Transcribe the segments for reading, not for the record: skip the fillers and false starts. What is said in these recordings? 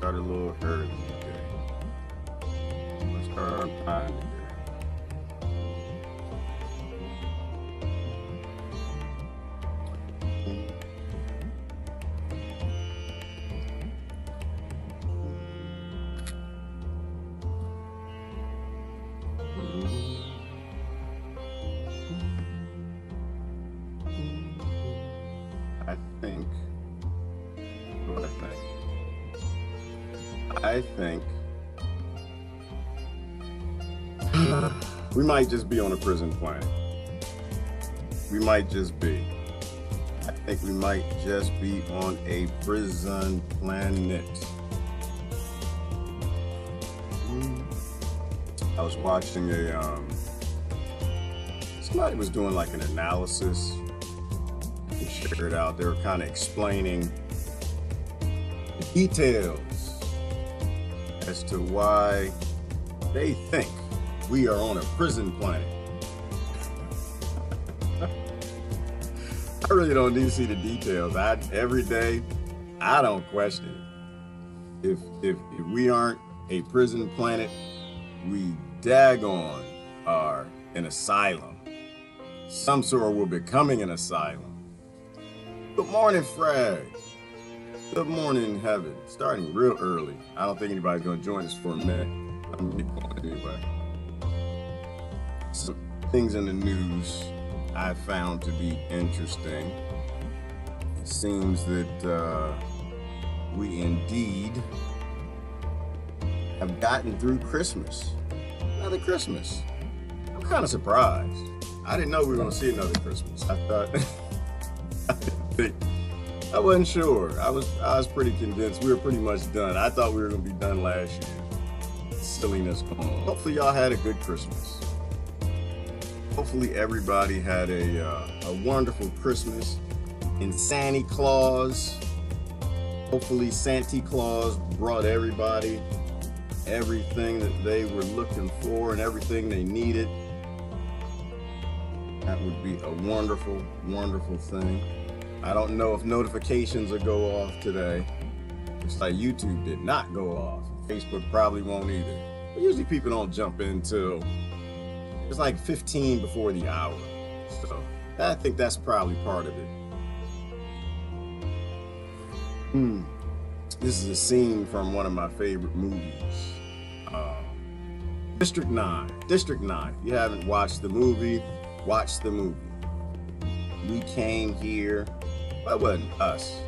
Started a little early today. Let's start on time today. I think we might just be on a prison planet. We might just be. I think we might just be on a prison planet. I was watching somebody was doing like an analysis. They shared it out. They were kind of explaining the details as to why they think we are on a prison planet. I really don't need to see the details. Every day, I don't question it. If we aren't a prison planet, we daggone are an asylum. Some sort, we're becoming an asylum. Good morning, Fred. Good morning, heaven. Starting real early. I don't think anybody's going to join us for a minute. I'm going to be going anyway. Some things in the news I found to be interesting. It seems that we indeed have gotten through Christmas. Another Christmas. I'm kind of surprised. I didn't know we were going to see another Christmas. I thought, I wasn't sure. I was pretty convinced we were pretty much done. I thought we were going to be done last year. Silliness going on. Hopefully y'all had a good Christmas. Hopefully everybody had a wonderful Christmas. And Santa Claus, hopefully Santa Claus brought everybody everything that they were looking for and everything they needed. That would be a wonderful, wonderful thing. I don't know if notifications will go off today. It's like YouTube did not go off. Facebook probably won't either. But usually people don't jump in till it's like 15 before the hour. So I think that's probably part of it. This is a scene from one of my favorite movies. District 9. District 9. If you haven't watched the movie, watch the movie. We came here. Well, it wasn't us.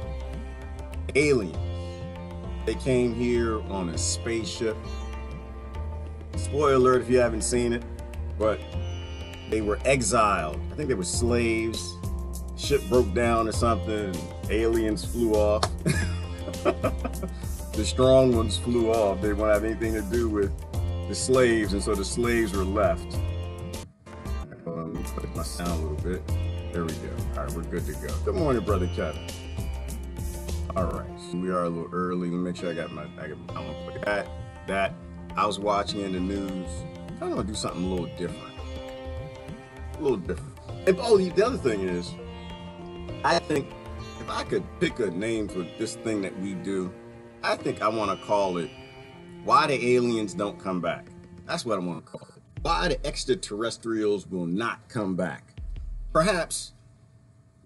Aliens. They came here on a spaceship. Spoiler alert if you haven't seen it, but they were exiled. I think they were slaves. Ship broke down or something. Aliens flew off. The strong ones flew off. They won't have anything to do with the slaves, and so the slaves were left. Let me put my sound a little bit. There we go. All right, we're good to go. Good morning, Brother Kevin. All right, so we are a little early. Let me make sure I want to put that. I was watching in the news. I kind of want to do something a little different. A little different. And the other thing is, I think if I could pick a name for this thing that we do, I think I want to call it Why the Aliens Don't Come Back. That's what I want to call it. Why the extraterrestrials will not come back. Perhaps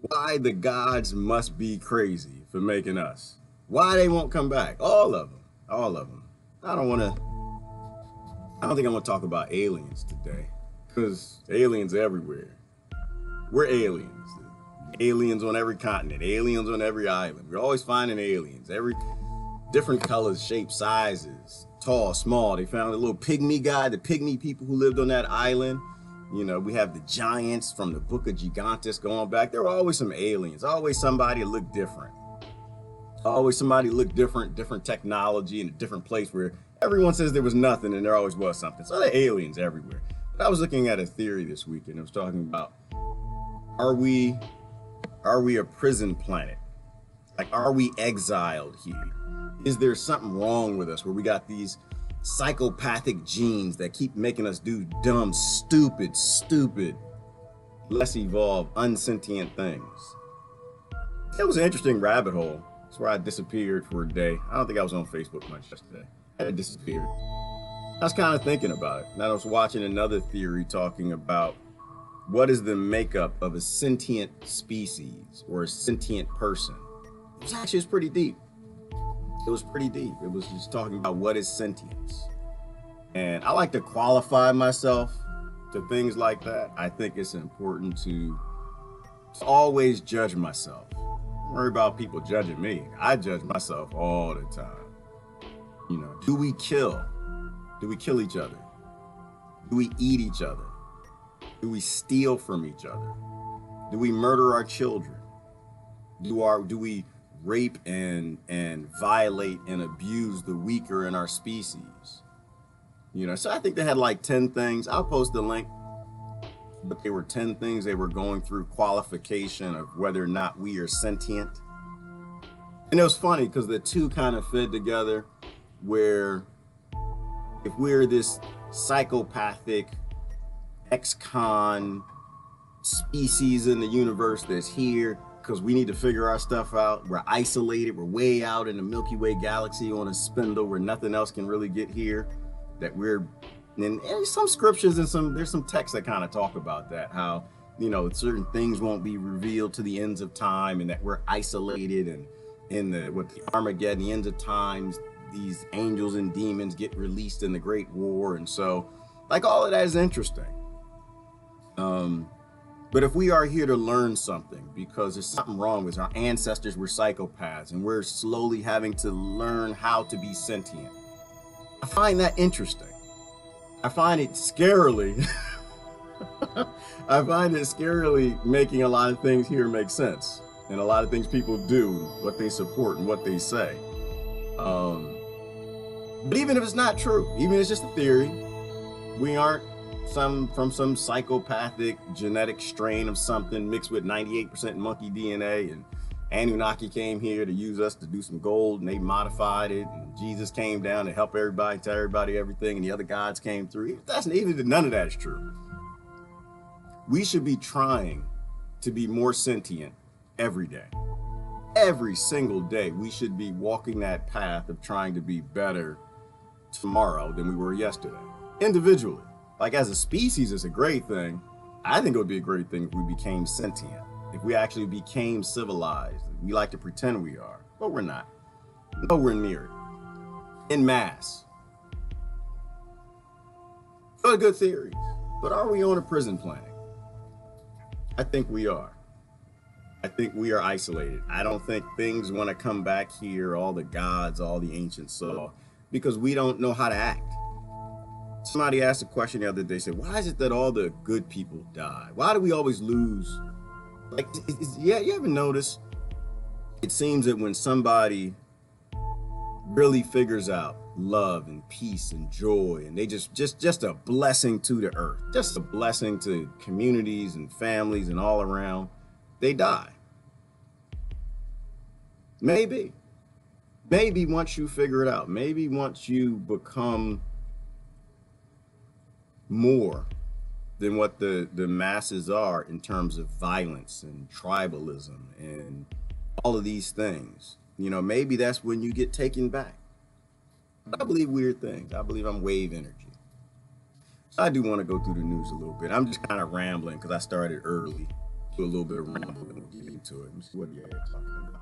why the gods must be crazy for making us. Why they won't come back. All of them. All of them. I don't think I'm going to talk about aliens today, because aliens are everywhere. We're aliens. Aliens on every continent. Aliens on every island. We're always finding aliens. Every different colors, shapes, sizes, tall, small. They found a little pygmy guy, the pygmy people who lived on that island. You know, we have the giants from the Book of Gigantes going back. There were always some aliens. Always somebody that looked different. Always somebody looked different, different technology in a different place where everyone says there was nothing and there always was something. So there are aliens everywhere. But I was looking at a theory this weekend. It was talking about, are we a prison planet? Like, are we exiled here? Is there something wrong with us where we got these psychopathic genes that keep making us do dumb, stupid, less evolved, unsentient things? It was an interesting rabbit hole. That's where I disappeared for a day. I don't think I was on Facebook much yesterday. I disappeared. I was kind of thinking about it. And I was watching another theory talking about what is the makeup of a sentient species or a sentient person. It was pretty deep. It was pretty deep. It was just talking about what is sentience. And I like to qualify myself to things like that. I think it's important to always judge myself. Don't worry about people judging me. I judge myself all the time. You know, do we kill? Do we kill each other? Do we eat each other? Do we steal from each other? Do we murder our children? Do we rape and violate and abuse the weaker in our species? You know, so I think they had like 10 things. I'll post the link, but there were 10 things they were going through qualification of whether or not we are sentient. And it was funny because the two kind of fed together, where if we're this psychopathic ex-con species in the universe that's here because we need to figure our stuff out, we're isolated, we're way out in the Milky Way galaxy on a spindle where nothing else can really get here, that we're, and some scriptures and there's some texts that kind of talk about that, how, you know, certain things won't be revealed to the ends of time, and that we're isolated, and in the Armageddon, the ends of times, these angels and demons get released in the Great War. And so, like, all of that is interesting. But if we are here to learn something, because there's something wrong with our ancestors were psychopaths, and we're slowly having to learn how to be sentient, I find that interesting. I find it scarily, I find it scarily making a lot of things here make sense. And a lot of things people do, what they support and what they say. But even if it's not true, even if it's just a theory, we aren't from some psychopathic genetic strain of something mixed with 98% monkey DNA, and Anunnaki came here to use us to do some gold, and they modified it, and Jesus came down to help everybody, tell everybody everything, and the other gods came through. None of that is true. We should be trying to be more sentient every day. Every single day, we should be walking that path of trying to be better tomorrow than we were yesterday, individually. Like, as a species, it's a great thing. I think it would be a great thing if we became sentient, if we actually became civilized. We like to pretend we are, but we're not. Nowhere near it. In mass. Those are good theories, but are we on a prison planet? I think we are. I think we are isolated. I don't think things want to come back here, all the gods, all the ancients saw, because we don't know how to act. Somebody asked a question the other day, said, why is it that all the good people die? Why do we always lose? Like, yeah, you ever notice? It seems that when somebody really figures out love and peace and joy, and they just a blessing to the earth, just a blessing to communities and families and all around, they die. Maybe once you figure it out, maybe once you become more than what the masses are in terms of violence and tribalism and all of these things, you know, maybe that's when you get taken back. I believe weird things. I believe I'm wave energy. So I do want to go through the news a little bit. I'm just kind of rambling because I started early. Do a little bit of rambling and get into it. Let me see what you're talking about.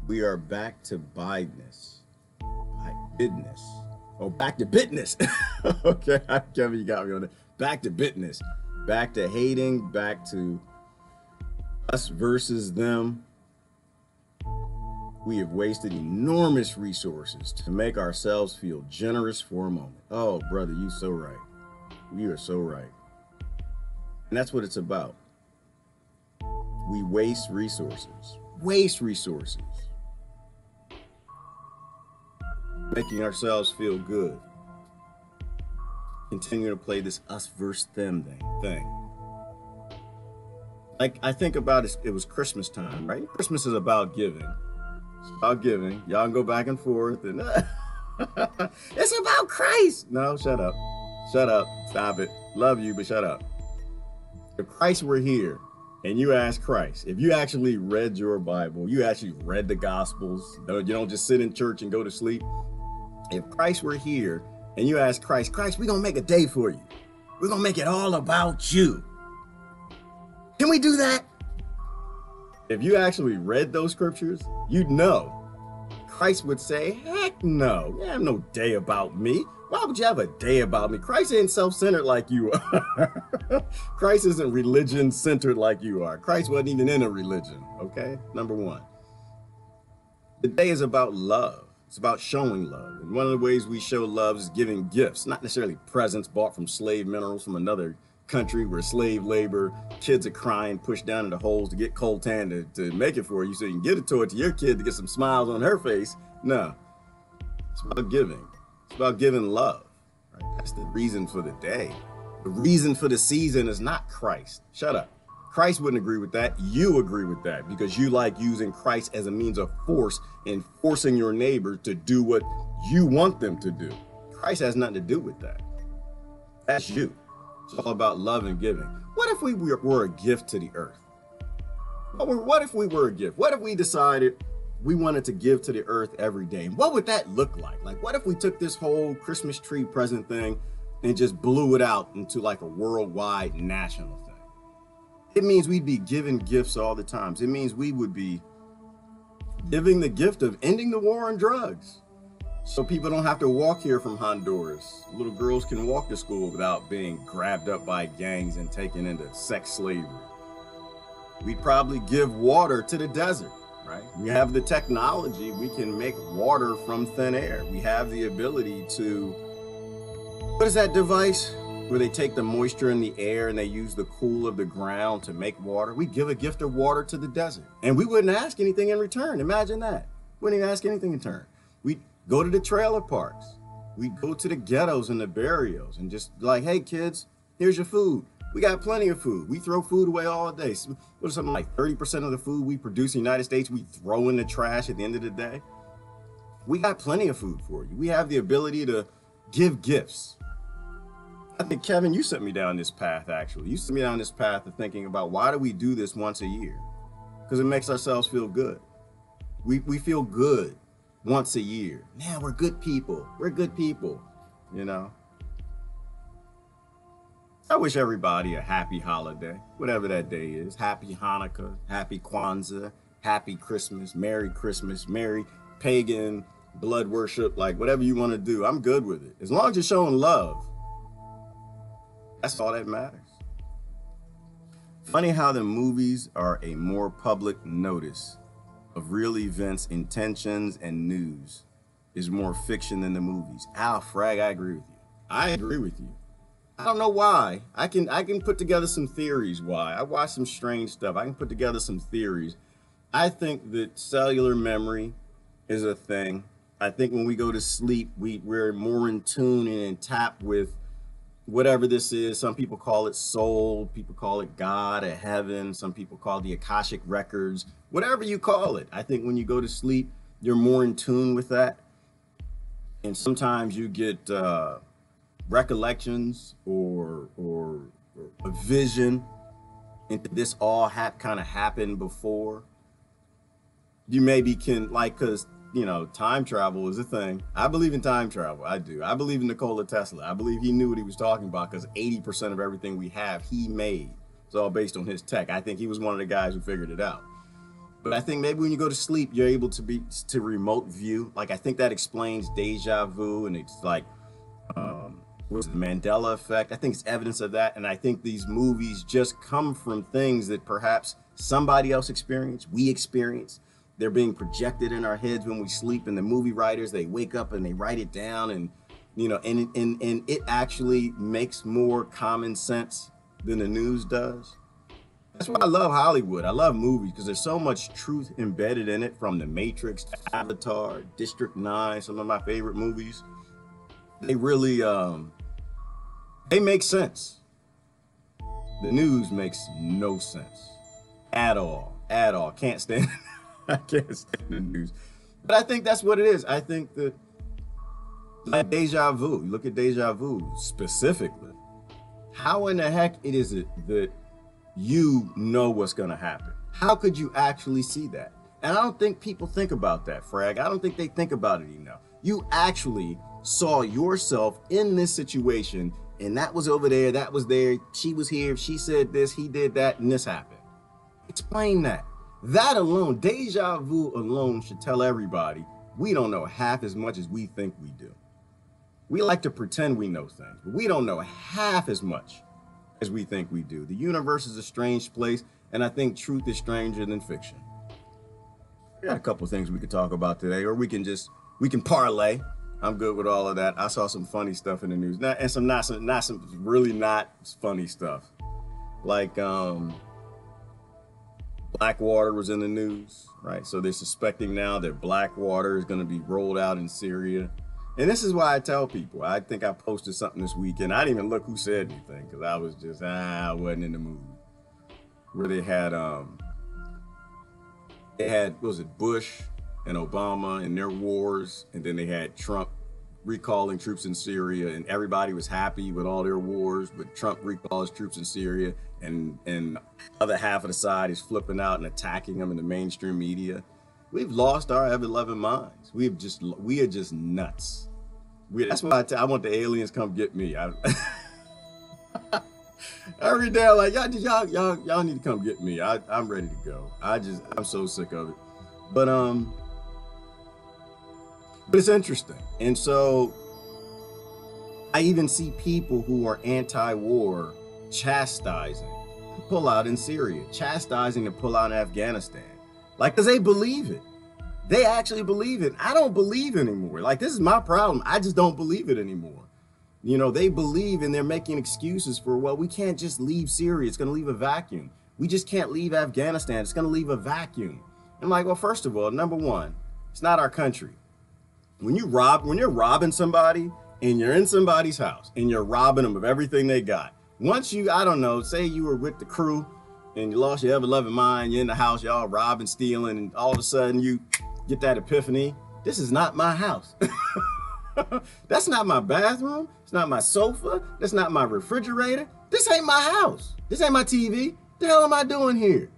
We are back to Bideness. Business. Oh, back to business. Okay, Kevin, you got me on that. Back to business. Back to hating. Back to us versus them. We have wasted enormous resources to make ourselves feel generous for a moment. Oh, brother, you're so right. You are so right. And that's what it's about. We waste resources. Waste resources. Making ourselves feel good. Continue to play this us versus them thing. Like, I think about it, it was Christmas time, right? Christmas is about giving. It's about giving. Y'all can go back and forth and it's about Christ. No, shut up. Shut up. Stop it. Love you, but shut up. If Christ were here, and you ask Christ, if you actually read your Bible, you actually read the Gospels, you don't just sit in church and go to sleep. If Christ were here and you ask Christ, we're going to make a day for you. We're going to make it all about you. Can we do that? If you actually read those scriptures, you'd know. Christ would say, heck no, you have no day about me. Why would you have a day about me? Christ ain't self-centered like you are. Christ isn't religion-centered like you are. Christ wasn't even in a religion, okay? Number one. The day is about love. It's about showing love. And one of the ways we show love is giving gifts, not necessarily presents bought from slave minerals from another country where slave labor, kids are crying, pushed down into holes to get coltan to make it for you so you can get it to your kid to get some smiles on her face. No, it's about giving. It's about giving love. Right? That's the reason for the day. The reason for the season is not Christ. Shut up. Christ wouldn't agree with that. You agree with that because you like using Christ as a means of force and forcing your neighbor to do what you want them to do. Christ has nothing to do with that. That's you. It's all about love and giving. What if we were a gift to the earth? What if we were a gift? What if we decided we wanted to give to the earth every day? What would that look like? Like, what if we took this whole Christmas tree present thing and just blew it out into like a worldwide national thing? It means we'd be giving gifts all the time. It means we would be giving the gift of ending the war on drugs. So people don't have to walk here from Honduras. Little girls can walk to school without being grabbed up by gangs and taken into sex slavery. We'd probably give water to the desert, right? We have the technology. We can make water from thin air. We have the ability to, what is that device where they take the moisture in the air and they use the cool of the ground to make water? We give a gift of water to the desert and we wouldn't ask anything in return. Imagine that. Wouldn't even ask anything in return. We'd go to the trailer parks. We'd go to the ghettos and the barrios and just like, hey kids, here's your food. We got plenty of food. We throw food away all day. So what is something like 30% of the food we produce in the United States, we throw in the trash at the end of the day? We got plenty of food for you. We have the ability to give gifts. I think, Kevin, you sent me down this path, actually. You sent me down this path of thinking about why do we do this once a year? Because it makes ourselves feel good. We feel good once a year. Man, we're good people. We're good people, you know? I wish everybody a happy holiday, whatever that day is. Happy Hanukkah, happy Kwanzaa, happy Christmas, Merry pagan blood worship, like whatever you want to do. I'm good with it. As long as you're showing love. That's all that matters. Funny how the movies are a more public notice of real events, intentions, and news is more fiction than the movies. Al Frag, I agree with you. I agree with you. I don't know why. I can put together some theories why. I watch some strange stuff. I can put together some theories. I think that cellular memory is a thing. I think when we go to sleep, we're more in tune and in tap with whatever this is. Some people call it soul, people call it God or heaven, some people call it the Akashic records, whatever you call it. I think when you go to sleep, you're more in tune with that. And sometimes you get recollections or a vision into this all kind of happened before. You maybe can, like, because you know, time travel is a thing. I believe in time travel. I do. I believe in Nikola Tesla. I believe he knew what he was talking about because 80% of everything we have, he made. It's all based on his tech. I think he was one of the guys who figured it out. But I think maybe when you go to sleep, you're able to remote view. Like, I think that explains deja vu, and it's like, what's the Mandela effect? I think it's evidence of that. And I think these movies just come from things that perhaps somebody else experienced, we experienced. They're being projected in our heads when we sleep, and the movie writers, they wake up and they write it down, and you know, and it actually makes more common sense than the news does. That's why I love Hollywood. I love movies because there's so much truth embedded in it, from The Matrix to Avatar, District 9, some of my favorite movies. They really, they make sense. The news makes no sense at all, at all. Can't stand it. I can't stand the news. But I think that's what it is. I think that, like deja vu, you look at deja vu specifically. How in the heck is it that you know what's going to happen. How could you actually see that? And I don't think people think about that, Frag. I don't think they think about it enough. You actually saw yourself in this situation, and that was over there, that was there, she was here, she said this, he did that, and this happened. Explain that. That alone, deja vu alone, should tell everybody we don't know half as much as we think we do. We like to pretend we know things, but we don't know half as much as we think we do. The universe is a strange place, and I think truth is stranger than fiction. We got a couple of things we could talk about today, or we can parlay. I'm good with all of that. I saw some funny stuff in the news, and some really not funny stuff. Like Blackwater was in the news, right? So they're suspecting now that Blackwater is going to be rolled out in Syria. And this is why I tell people, I think I posted something this weekend. I didn't even look who said anything because I was just, I wasn't in the mood. Where they had, what was it, Bush and Obama and their wars. And then they had Trump recalling troops in Syria, and everybody was happy with all their wars, but Trump recalls troops in Syria, and the other half of the side is flipping out and attacking them in the mainstream media. We've lost our ever-loving minds. We are just nuts. That's why I want the aliens come get me. Every day I'm like, y'all need to come get me. I'm ready to go. I'm so sick of it. But it's interesting. And so I even see people who are anti-war chastising to pull out in Syria, chastising to pull out in Afghanistan. Like, because they believe it. They actually believe it. I don't believe anymore. Like, this is my problem. I just don't believe it anymore. You know, they believe, and they're making excuses for, well, we can't just leave Syria. It's going to leave a vacuum. We just can't leave Afghanistan. It's going to leave a vacuum. I'm like, well, first of all, number one, it's not our country. When you're robbing somebody and you're in somebody's house and you're robbing them of everything they got, once you, I don't know, say you were with the crew and you lost your ever-loving mind, you're in the house, y'all robbing, stealing, and all of a sudden you get that epiphany, this is not my house. That's not my bathroom. It's not my sofa. That's not my refrigerator. This ain't my house. This ain't my TV. The hell am I doing here?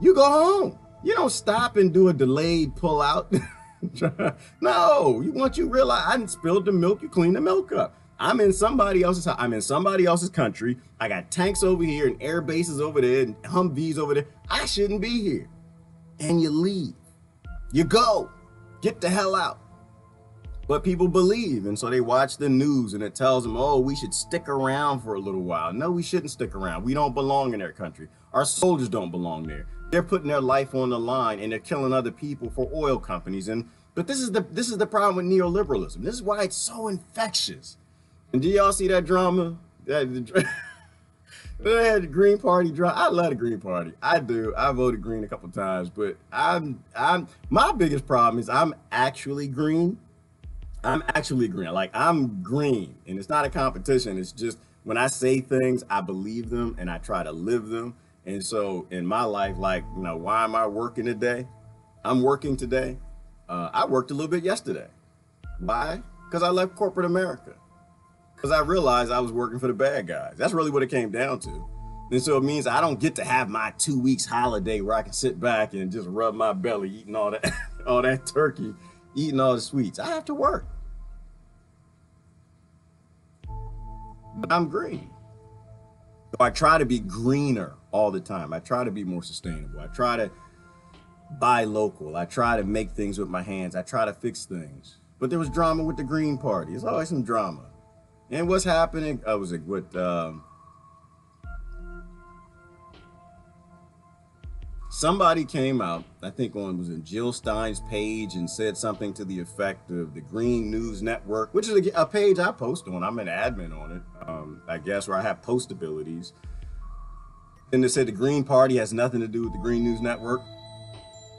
You go home. You don't stop and do a delayed pull out. No, once you realize I didn't spill the milk, you clean the milk up. I'm in somebody else's house. I'm in somebody else's country. I got tanks over here and air bases over there and Humvees over there. I shouldn't be here. And you leave. You go. Get the hell out. But people believe, and so they watch the news and it tells them, oh, we should stick around for a little while. No, we shouldn't stick around. We don't belong in their country. Our soldiers don't belong there. They're putting their life on the line and they're killing other people for oil companies. But this is the problem with neoliberalism. This is why it's so infectious. And do y'all see that drama? They had the Green Party drama. I love the Green Party. I do. I voted Green a couple times, but my biggest problem is I'm actually green. I'm actually green. Like, I'm green, and it's not a competition. It's just when I say things, I believe them and I try to live them. And so in my life, like, you know, why am I working today? I'm working today. I worked a little bit yesterday. Why? Because I left corporate America. Because I realized I was working for the bad guys. That's really what it came down to. And so it means I don't get to have my 2 weeks holiday where I can sit back and just rub my belly eating all that, all that turkey, eating all the sweets. I have to work. But I'm green. So I try to be greener all the time. I try to be more sustainable. I try to buy local. I try to make things with my hands. I try to fix things. But there was drama with the Green Party. There's always some drama. And what's happening? Somebody came out, I think was in Jill Stein's page, and said something to the effect of the Green News Network, which is a page I post on. I'm an admin on it, I guess, where I have post abilities. And they said the Green Party has nothing to do with the Green News Network.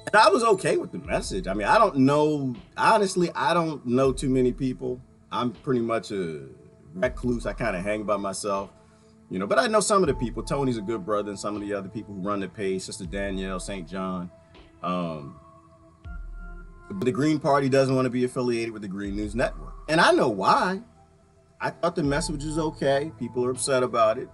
And I was okay with the message. I mean, I don't know, honestly, I don't know too many people. I'm pretty much a recluse. I kind of hang by myself. You know, but I know some of the people. Tony's a good brother, and some of the other people who run the page, Sister Danielle, St. John. But the Green Party doesn't want to be affiliated with the Green News Network. And I know why. I thought the message was okay. People are upset about it.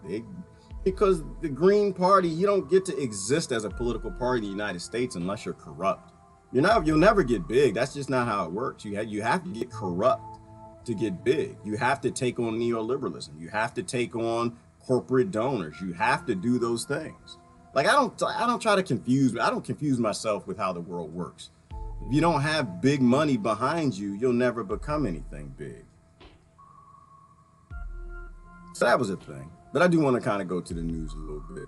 Because the Green Party, you don't get to exist as a political party in the United States unless you're corrupt. You'll never get big. That's just not how it works. You have to get corrupt to get big. You have to take on neoliberalism. You have to take on corporate donors. You have to do those things. Like I don't try to confuse myself with how the world works. If you don't have big money behind you, you'll never become anything big. So that was a thing. But I do want to kind of go to the news a little bit.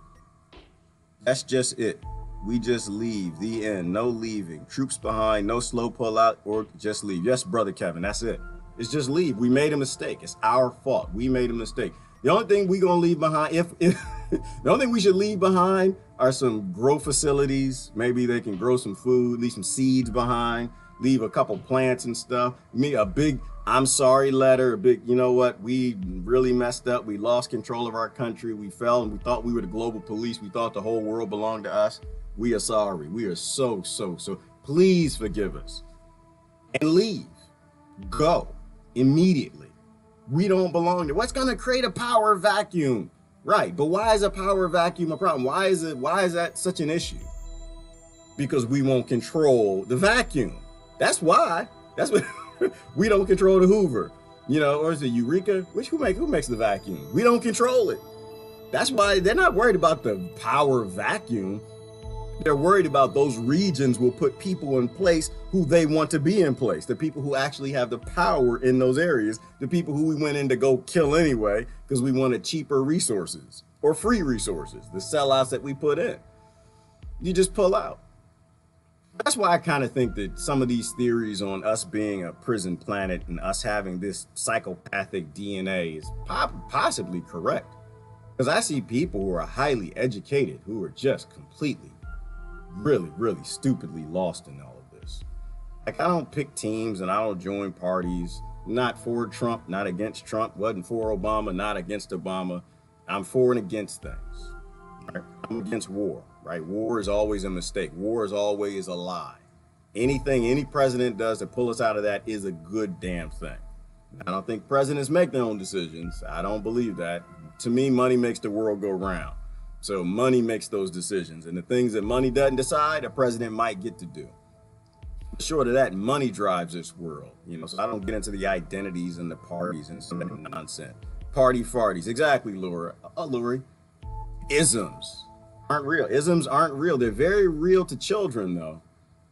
That's just it. We just leave. The end. No leaving. Troops behind. No slow pullout or just leave. Yes, brother Kevin. That's it. It's just leave. We made a mistake. It's our fault. We made a mistake. The only thing we gonna leave behind, the only thing we should leave behind are some grow facilities. Maybe they can grow some food. Leave some seeds behind. Leave a couple plants and stuff. A big I'm sorry letter, a big, you know what, we really messed up. We lost control of our country. We fell and we thought we were the global police. We thought the whole world belonged to us. We are sorry. We are so. Please forgive us and leave. Go immediately. We don't belong there. What's going to create a power vacuum? Right. But why is a power vacuum a problem? Why is that such an issue? Because we won't control the vacuum. That's why. That's what. We don't control the Hoover, or is it Eureka? Who makes the vacuum? We don't control it. That's why they're not worried about the power vacuum. They're worried about those regions will put people in place who they want to be in place. The people who actually have the power in those areas. The people who we went in to go kill anyway because we wanted cheaper resources or free resources. The sellouts that we put in. You just pull out. That's why I kind of think that some of these theories on us being a prison planet and us having this psychopathic DNA is possibly correct. Because I see people who are highly educated who are just completely, really stupidly lost in all of this. Like I don't pick teams and I don't join parties. Not for Trump, not against Trump. Wasn't for Obama, not against Obama. I'm for and against things. Right? I'm against war. Right? War is always a mistake. War is always a lie. Anything any president does to pull us out of that is a good damn thing. I don't think presidents make their own decisions. I don't believe that. To me, money makes the world go round. So money makes those decisions. And the things that money doesn't decide, a president might get to do. Short of that, money drives this world. So I don't get into the identities and the parties and some of that nonsense. Party farties. Exactly, Laura. Lori. Isms. Aren't real. Isms aren't real. They're very real to children, though.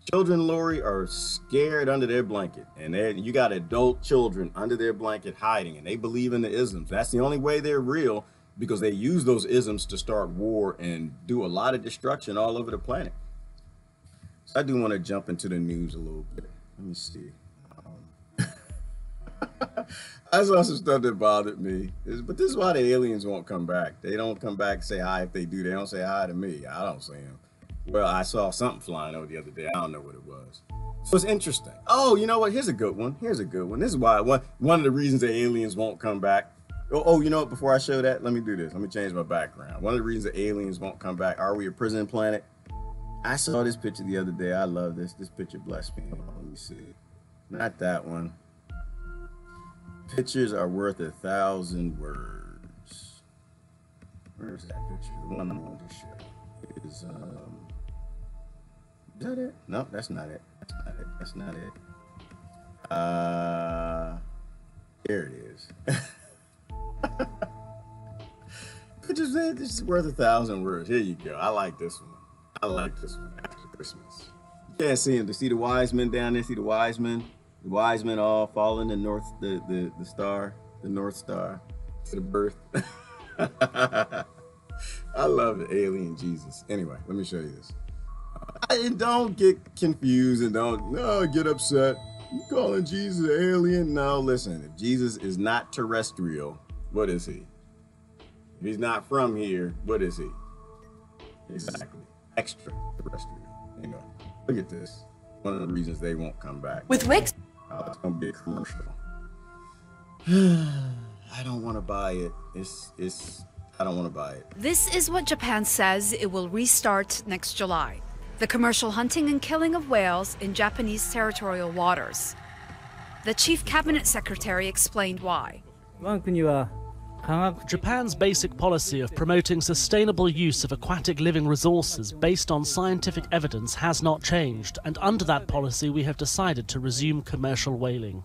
Children, Lori, are scared under their blanket. And you got adult children under their blanket hiding, and they believe in the isms. That's the only way they're real, because they use those isms to start war and do a lot of destruction all over the planet. So I do want to jump into the news a little bit. Let me see. I saw some stuff that bothered me, but this is why the aliens won't come back. They don't come back and say hi. If they do, they don't say hi to me. I don't see them. Well, I saw something flying over the other day. I don't know what it was. So it's interesting. Oh, you know what? Here's a good one. This is why one of the reasons the aliens won't come back. Oh, you know what? Before I show that, let me do this. Let me change my background. One of the reasons the aliens won't come back. Are we a prison planet? I saw this picture the other day. I love this. This picture blessed me. Let me see. Not that one. Pictures are worth 1,000 words. Where's that picture? The one I want to show is that it? No, that's not it. That's not it. There it is. Pictures, this is worth 1,000 words. Here you go. I like this one. After Christmas. You can't see him. To see the wise men down there. See the wise men. The wise men all following the North Star to the birth. I love it, alien Jesus. Anyway, let me show you this. And don't get confused and don't get upset. You calling Jesus an alien? No, listen. If Jesus is not terrestrial, what is he? If he's not from here, what is he? Exactly, extraterrestrial. Anyway, look at this. One of the reasons they won't come back. With Wix. It's gonna be a commercial. I don't want to buy it. I don't want to buy it. This is what Japan says it will restart next July. The commercial hunting and killing of whales in Japanese territorial waters. The chief cabinet secretary explained why. 我が国は Japan's basic policy of promoting sustainable use of aquatic living resources based on scientific evidence has not changed, and under that policy we have decided to resume commercial whaling.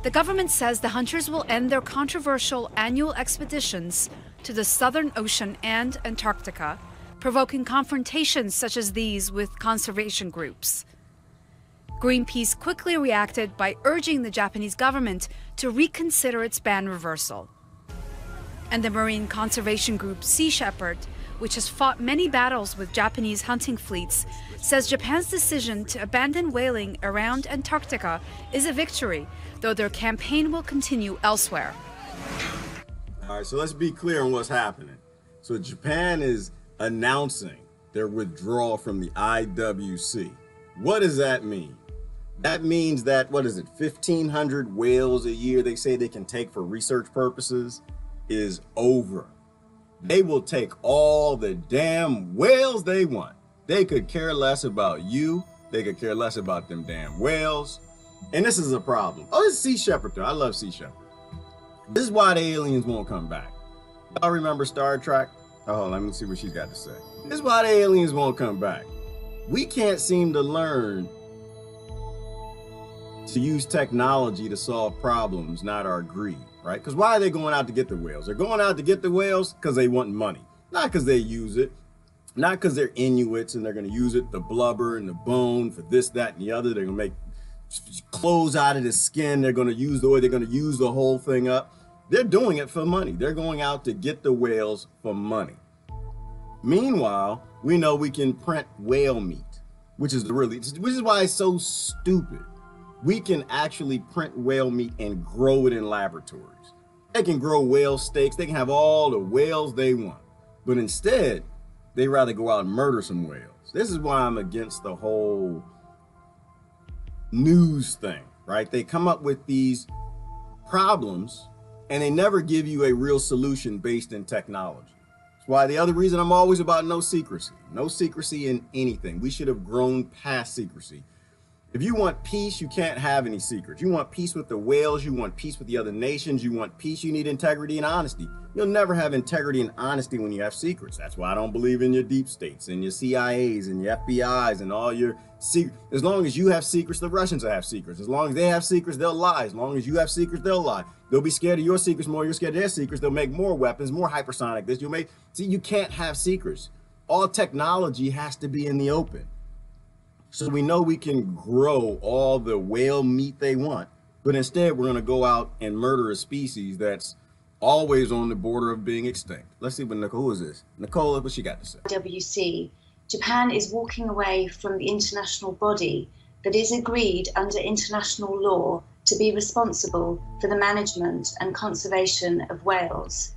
The government says the hunters will end their controversial annual expeditions to the Southern Ocean and Antarctica, provoking confrontations such as these with conservation groups. Greenpeace quickly reacted by urging the Japanese government to reconsider its ban reversal. And the marine conservation group Sea Shepherd, which has fought many battles with Japanese hunting fleets, says Japan's decision to abandon whaling around Antarctica is a victory, though their campaign will continue elsewhere. All right, so let's be clear on what's happening. So Japan is announcing their withdrawal from the IWC. What does that mean? That means that, 1,500 whales a year they say they can take for research purposes is over. They will take all the damn whales they want. They could care less about you. They could care less about them damn whales. And this is a problem. Oh, this is Sea Shepherd though. I love Sea Shepherd. This is why the aliens won't come back. Y'all remember Star Trek? Oh, let me see what she's got to say. This is why the aliens won't come back. We can't seem to learn to use technology to solve problems, not our greed, right? Because why are they going out to get the whales? They're going out to get the whales because they want money, not because they use it, not because they're Inuits and they're going to use it, the blubber and the bone for this, that, and the other. They're going to make clothes out of the skin. They're going to use the oil. They're going to use the whole thing up. They're doing it for money. They're going out to get the whales for money. Meanwhile, we know we can print whale meat, which is why it's so stupid. We can actually print whale meat and grow it in laboratories. They can grow whale steaks. They can have all the whales they want. But instead, they rather go out and murder some whales. This is why I'm against the whole news thing, right? They come up with these problems and they never give you a real solution based in technology. That's why the other reason I'm always about no secrecy. No secrecy in anything. We should have grown past secrecy. If you want peace, you can't have any secrets. You want peace with the whales, you want peace with the other nations, you want peace, you need integrity and honesty. You'll never have integrity and honesty when you have secrets. That's why I don't believe in your deep states and your CIAs and your FBIs and all your secrets. As long as you have secrets, the Russians will have secrets. As long as they have secrets, they'll lie. As long as you have secrets, they'll lie. They'll be scared of your secrets more, you're scared of their secrets. They'll make more weapons, more hypersonic this. See, you can't have secrets. All technology has to be in the open. So we know we can grow all the whale meat they want, but instead we're going to go out and murder a species that's always on the border of being extinct. Let's see what Nicole, who is this? Nicole, what she got to say? WC, Japan is walking away from the international body that is agreed under international law to be responsible for the management and conservation of whales.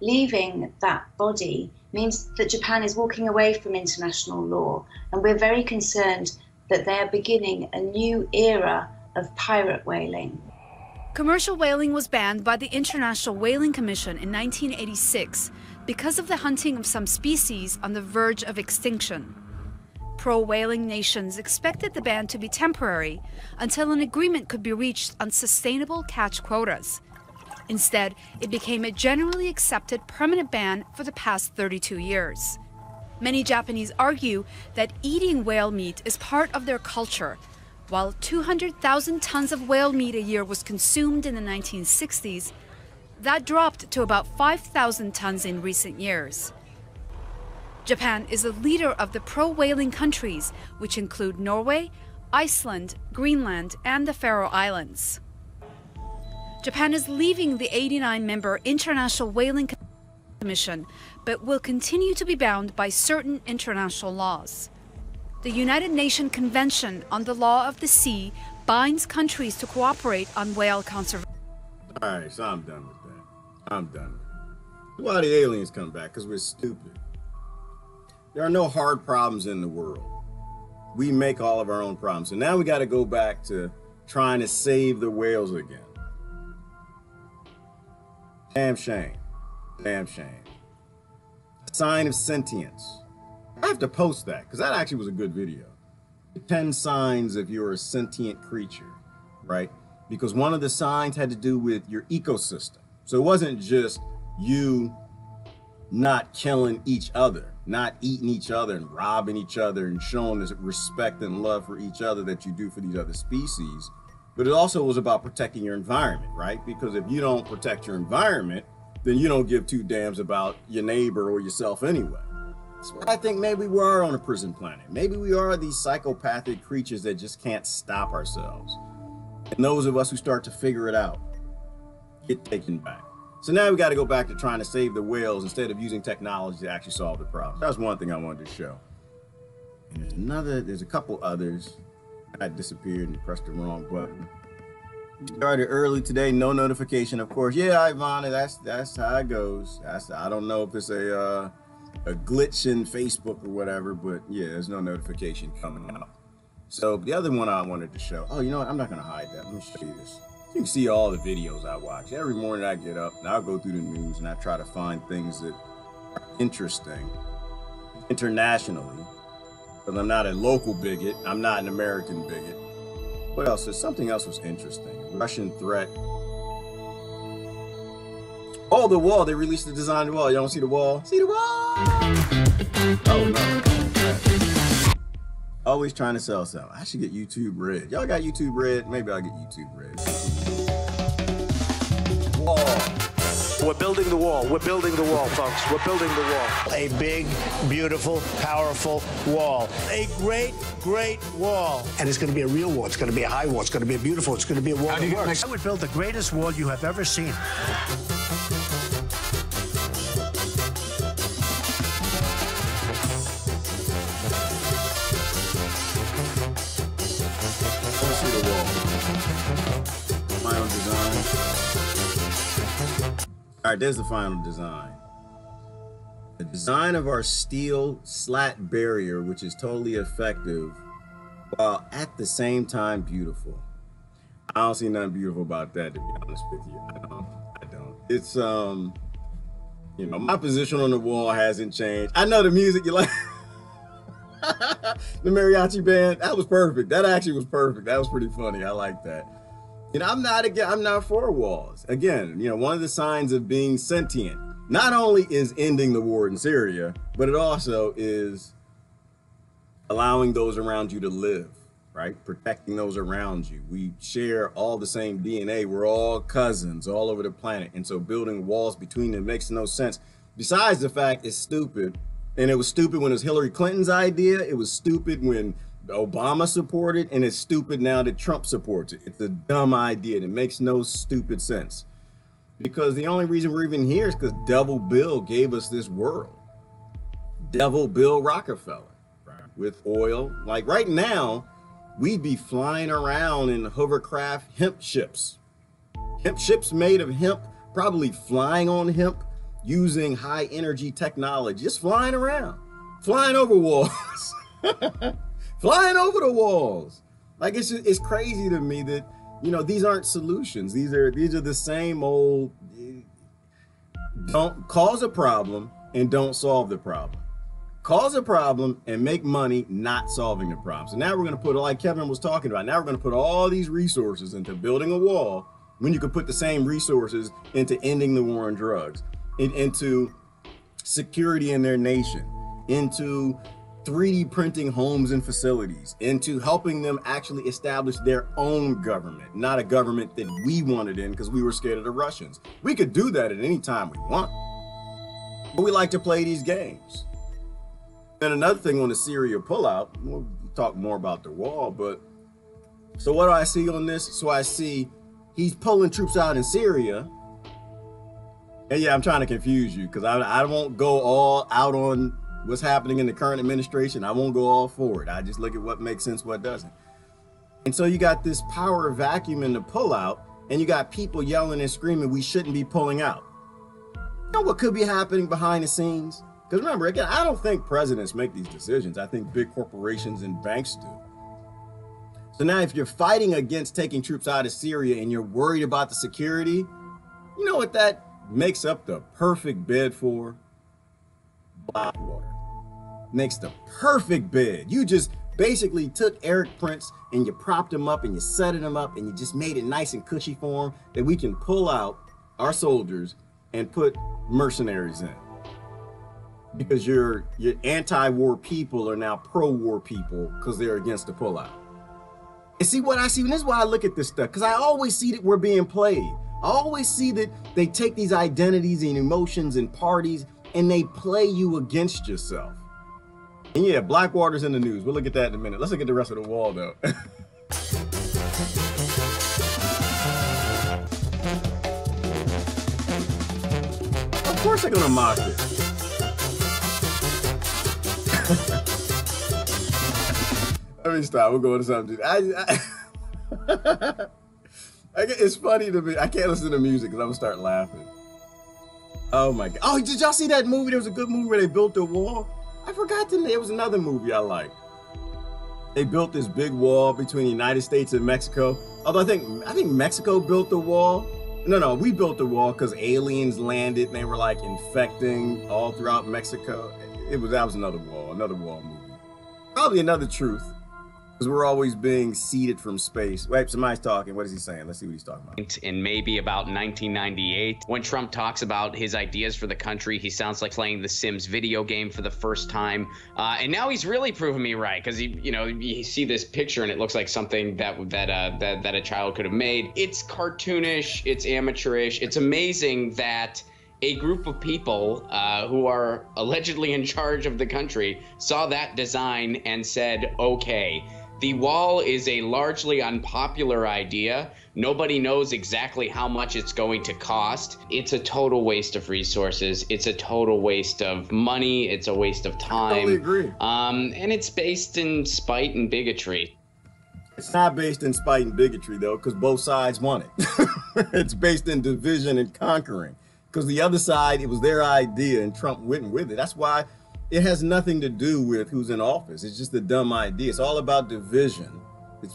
Leaving that body means that Japan is walking away from international law, and we're very concerned that they're beginning a new era of pirate whaling. Commercial whaling was banned by the International Whaling Commission in 1986 because of the hunting of some species on the verge of extinction. Pro-whaling nations expected the ban to be temporary until an agreement could be reached on sustainable catch quotas. Instead, it became a generally accepted permanent ban for the past 32 years. Many Japanese argue that eating whale meat is part of their culture. While 200,000 tons of whale meat a year was consumed in the 1960s, that dropped to about 5,000 tons in recent years. Japan is a leader of the pro-whaling countries, which include Norway, Iceland, Greenland, and the Faroe Islands. Japan is leaving the 89-member International Whaling Commission, but will continue to be bound by certain international laws. The United Nations Convention on the Law of the Sea binds countries to cooperate on whale conservation. All right, so I'm done with that. I'm done with it. Why the aliens come back? Because we're stupid. There are no hard problems in the world. We make all of our own problems. So now we got to go back to trying to save the whales again. Damn shame. Damn shame. A sign of sentience. I have to post that because that actually was a good video. 10 signs if you're a sentient creature, right? Because one of the signs had to do with your ecosystem. So it wasn't just you not killing each other, not eating each other and robbing each other and showing this respect and love for each other that you do for these other species. But it also was about protecting your environment, right? Because if you don't protect your environment, then you don't give two damns about your neighbor or yourself anyway. So I think maybe we are on a prison planet. Maybe we are these psychopathic creatures that just can't stop ourselves. And those of us who start to figure it out get taken back. So now we got to go back to trying to save the whales instead of using technology to actually solve the problem. That's one thing I wanted to show. And there's a couple others. I disappeared and pressed the wrong button. Started early today, no notification, of course. Yeah, Ivana, that's how it goes. I don't know if it's a glitch in Facebook or whatever, but yeah, there's no notification coming out. So the other one I wanted to show, oh, you know what? I'm not gonna hide that. Let me show you this. You can see all the videos I watch. Every morning I get up and I'll go through the news and I try to find things that are interesting internationally. Because I'm not a local bigot, I'm not an American bigot. What else? There's something else was interesting. Russian threat. Oh, the wall. They released the design of the wall. You don't see the wall? See the wall? Oh, no. Always trying to sell something. I should get YouTube Red. Y'all got YouTube Red? Maybe I'll get YouTube Red. Wall. We're building the wall. We're building the wall, folks. We're building the wall. A big, beautiful, powerful wall. A great, great wall. And it's going to be a real wall. It's going to be a high wall. It's going to be a beautiful. It's going to be a wall that works. I would build the greatest wall you have ever seen. Let's see the wall. Final design. All right, there's the final design. The design of our steel slat barrier, which is totally effective, while at the same time beautiful. I don't see nothing beautiful about that, to be honest with you. I don't. It's, you know, my position on the wall hasn't changed. I know the music you like. The mariachi band, that was perfect. That actually was perfect. That was pretty funny. I like that. You know, I'm not for walls. Again, you know, one of the signs of being sentient, not only is ending the war in Syria, but it also is allowing those around you to live, right? Protecting those around you. We share all the same DNA. We're all cousins all over the planet. And so building walls between them makes no sense. Besides the fact it's stupid. And it was stupid when it was Hillary Clinton's idea. It was stupid when Obama supported, and it's stupid now that Trump supports it. It's a dumb idea, and it makes no stupid sense. Because the only reason we're even here is because Devil Bill gave us this world. Devil Bill Rockefeller, right? With oil. Like right now, we'd be flying around in hovercraft hemp ships. Hemp ships made of hemp, probably flying on hemp, using high energy technology, just flying around, flying over walls. Flying over the walls. Like it's crazy to me that, you know, these aren't solutions. These are the same old, don't cause a problem and don't solve the problem. Cause a problem and make money not solving the problem. So now we're going to put, like Kevin was talking about, now we're going to put all these resources into building a wall when you could put the same resources into ending the war on drugs, into security in their nation, into 3D printing homes and facilities, into helping them actually establish their own government, not a government that we wanted in because we were scared of the Russians. We could do that at any time we want, but we like to play these games. And another thing on the Syria pullout, we'll talk more about the wall, but so what do I see on this? So I see he's pulling troops out in Syria. And yeah, I'm trying to confuse you because I won't go all out on what's happening in the current administration. I won't go all for it. I just look at what makes sense, what doesn't. And so you got this power vacuum in the pullout, and you got people yelling and screaming, we shouldn't be pulling out. You know what could be happening behind the scenes? Because remember, again, I don't think presidents make these decisions. I think big corporations and banks do. So now if you're fighting against taking troops out of Syria and you're worried about the security, you know what that makes up the perfect bed for? Blackwater. Makes the perfect bed. You just basically took Eric Prince and you propped him up and you set him up and you just made it nice and cushy for him that we can pull out our soldiers and put mercenaries in. Because your anti-war people are now pro-war people because they're against the pullout. And see what I see, and this is why I look at this stuff, because I always see that we're being played. I always see that they take these identities and emotions and parties and they play you against yourself. And yeah, Blackwater's in the news. We'll look at that in a minute. Let's look at the rest of the wall though. Of course they're gonna mock it. Let me stop. We'll go to something. It's funny to me. I can't listen to music because I'm gonna start laughing. Oh my God. Oh, did y'all see that movie? There was a good movie where they built a wall. I forgot to name. There was another movie I liked. They built this big wall between the United States and Mexico. Although I think Mexico built the wall. No, we built the wall because aliens landed and they were like infecting all throughout Mexico. That was another wall movie. Probably another truth. Because we're always being seeded from space. Wait, somebody's talking. What is he saying? Let's see what he's talking about. In maybe about 1998, when Trump talks about his ideas for the country, he sounds like playing the Sims video game for the first time. And now he's really proven me right, because you see this picture and it looks like something that a child could have made. It's cartoonish. It's amateurish. It's amazing that a group of people who are allegedly in charge of the country saw that design and said, okay, the wall is a largely unpopular idea. Nobody knows exactly how much it's going to cost. It's a total waste of resources. It's a total waste of money. It's a waste of time. I totally agree. And it's based in spite and bigotry. It's not based in spite and bigotry, though, because both sides want it. It's based in division and conquering. Because the other side, it was their idea and Trump went with it. That's why it has nothing to do with who's in office. It's just a dumb idea. It's all about division.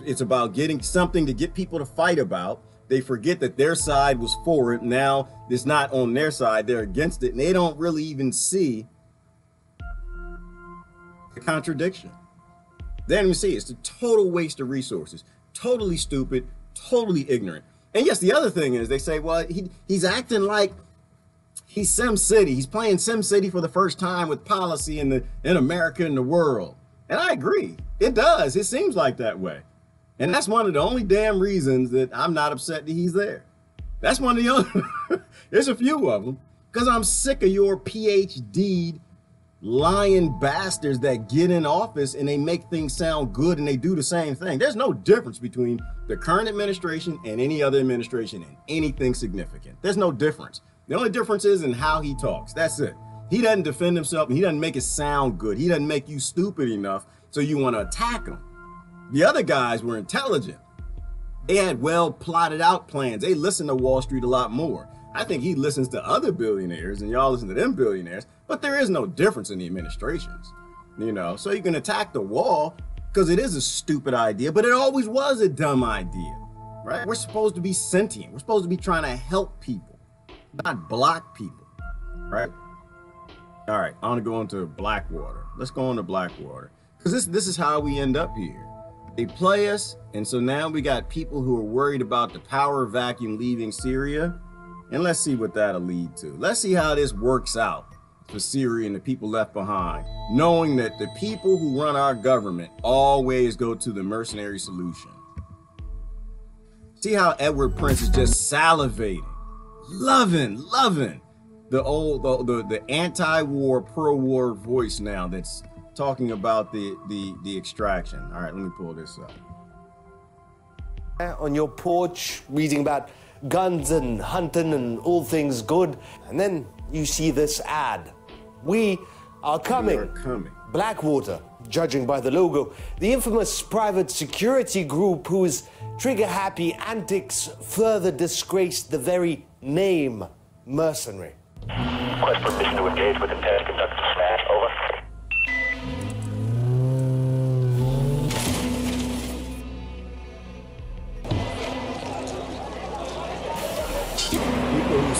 It's about getting something to get people to fight about. They forget that their side was for it. Now it's not on their side. They're against it. And they don't really even see the contradiction. They don't even see it. It's a total waste of resources. Totally stupid, totally ignorant. And yes, the other thing is they say, well, he's acting like he's SimCity. He's playing SimCity for the first time with policy in America and the world. And I agree. It does. It seems like that way. And that's one of the only damn reasons that I'm not upset that he's there. That's one of the only, there's a few of them, because I'm sick of your PhD lying bastards that get in office and they make things sound good and they do the same thing. There's no difference between the current administration and any other administration in anything significant. There's no difference. The only difference is in how he talks. That's it. He doesn't defend himself and he doesn't make it sound good. He doesn't make you stupid enough so you want to attack him. The other guys were intelligent. They had well plotted out plans. They listen to Wall Street a lot more. I think he listens to other billionaires and y'all listen to them billionaires, but there is no difference in the administrations, so you can attack the wall because it is a stupid idea, but it always was a dumb idea, right? We're supposed to be sentient. We're supposed to be trying to help people, not block people, right? All right, I want to go into Blackwater. Let's go into Blackwater because this is how we end up here. They play us, and so now we got people who are worried about the power vacuum leaving Syria. And let's see what that'll lead to. Let's see how this works out for Syria and the people left behind, knowing that the people who run our government always go to the mercenary solution. See how Edward Prince is just salivating, loving the anti-war, pro-war voice now that's talking about the extraction. All right, let me pull this up. On your porch, reading about guns and hunting and all things good. And then you see this ad. We are coming. We are coming. Blackwater, judging by the logo, the infamous private security group whose trigger-happy antics further disgraced the very name mercenary. Request permission to engage with intent to conduct a smash. Over.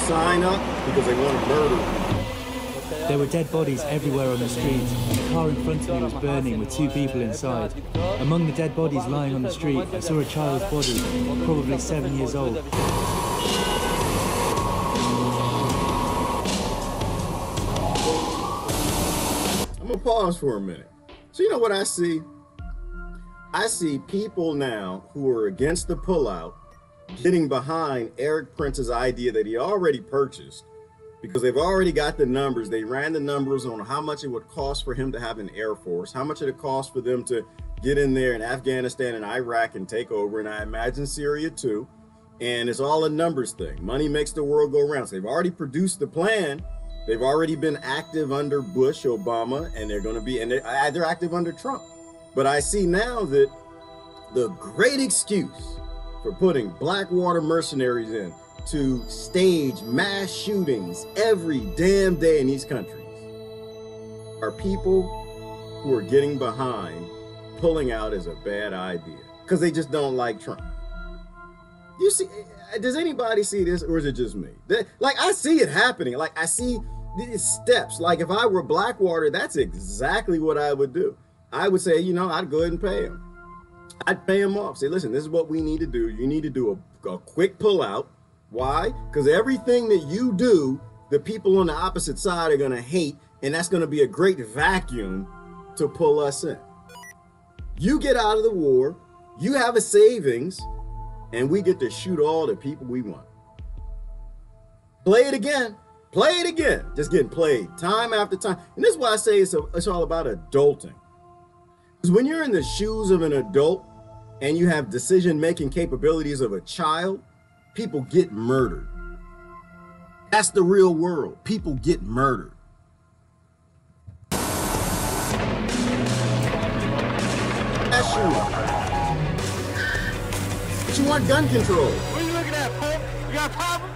Sign up because they want to murder people. There were dead bodies everywhere on the street. The car in front of me was burning with 2 people inside. Among the dead bodies lying on the street, I saw a child's body, probably 7 years old. pause for a minute. So you know what I see? I see people now who are against the pullout getting behind Eric Prince's idea that he already purchased, because they've already got the numbers. They ran the numbers on how much it would cost for him to have an Air Force, how much it would cost for them to get in there in Afghanistan and Iraq and take over, and I imagine Syria too. And it's all a numbers thing. Money makes the world go round. So they've already produced the plan. They've already been active under Bush, Obama, and they're going to be, and they're active under Trump. But I see now that the great excuse for putting Blackwater mercenaries in to stage mass shootings every damn day in these countries are people who are getting behind pulling out is a bad idea because they just don't like Trump. You see, does anybody see this, or is it just me? Like, I see it happening. Like, I see these steps. Like, if I were Blackwater, that's exactly what I would do. I would say, you know, I'd go ahead and pay him. I'd pay him off. Say, listen, this is what we need to do. You need to do a quick pullout. Why? Because everything that you do, the people on the opposite side are going to hate, and that's going to be a great vacuum to pull us in. You get out of the war, you have a savings, and we get to shoot all the people we want. Play it again. Play it again. Just getting played time after time. And this is why I say it's all about adulting. Because when you're in the shoes of an adult and you have decision-making capabilities of a child, people get murdered. That's the real world. People get murdered. That's you want gun control. What are you looking at, Pope? You got a problem?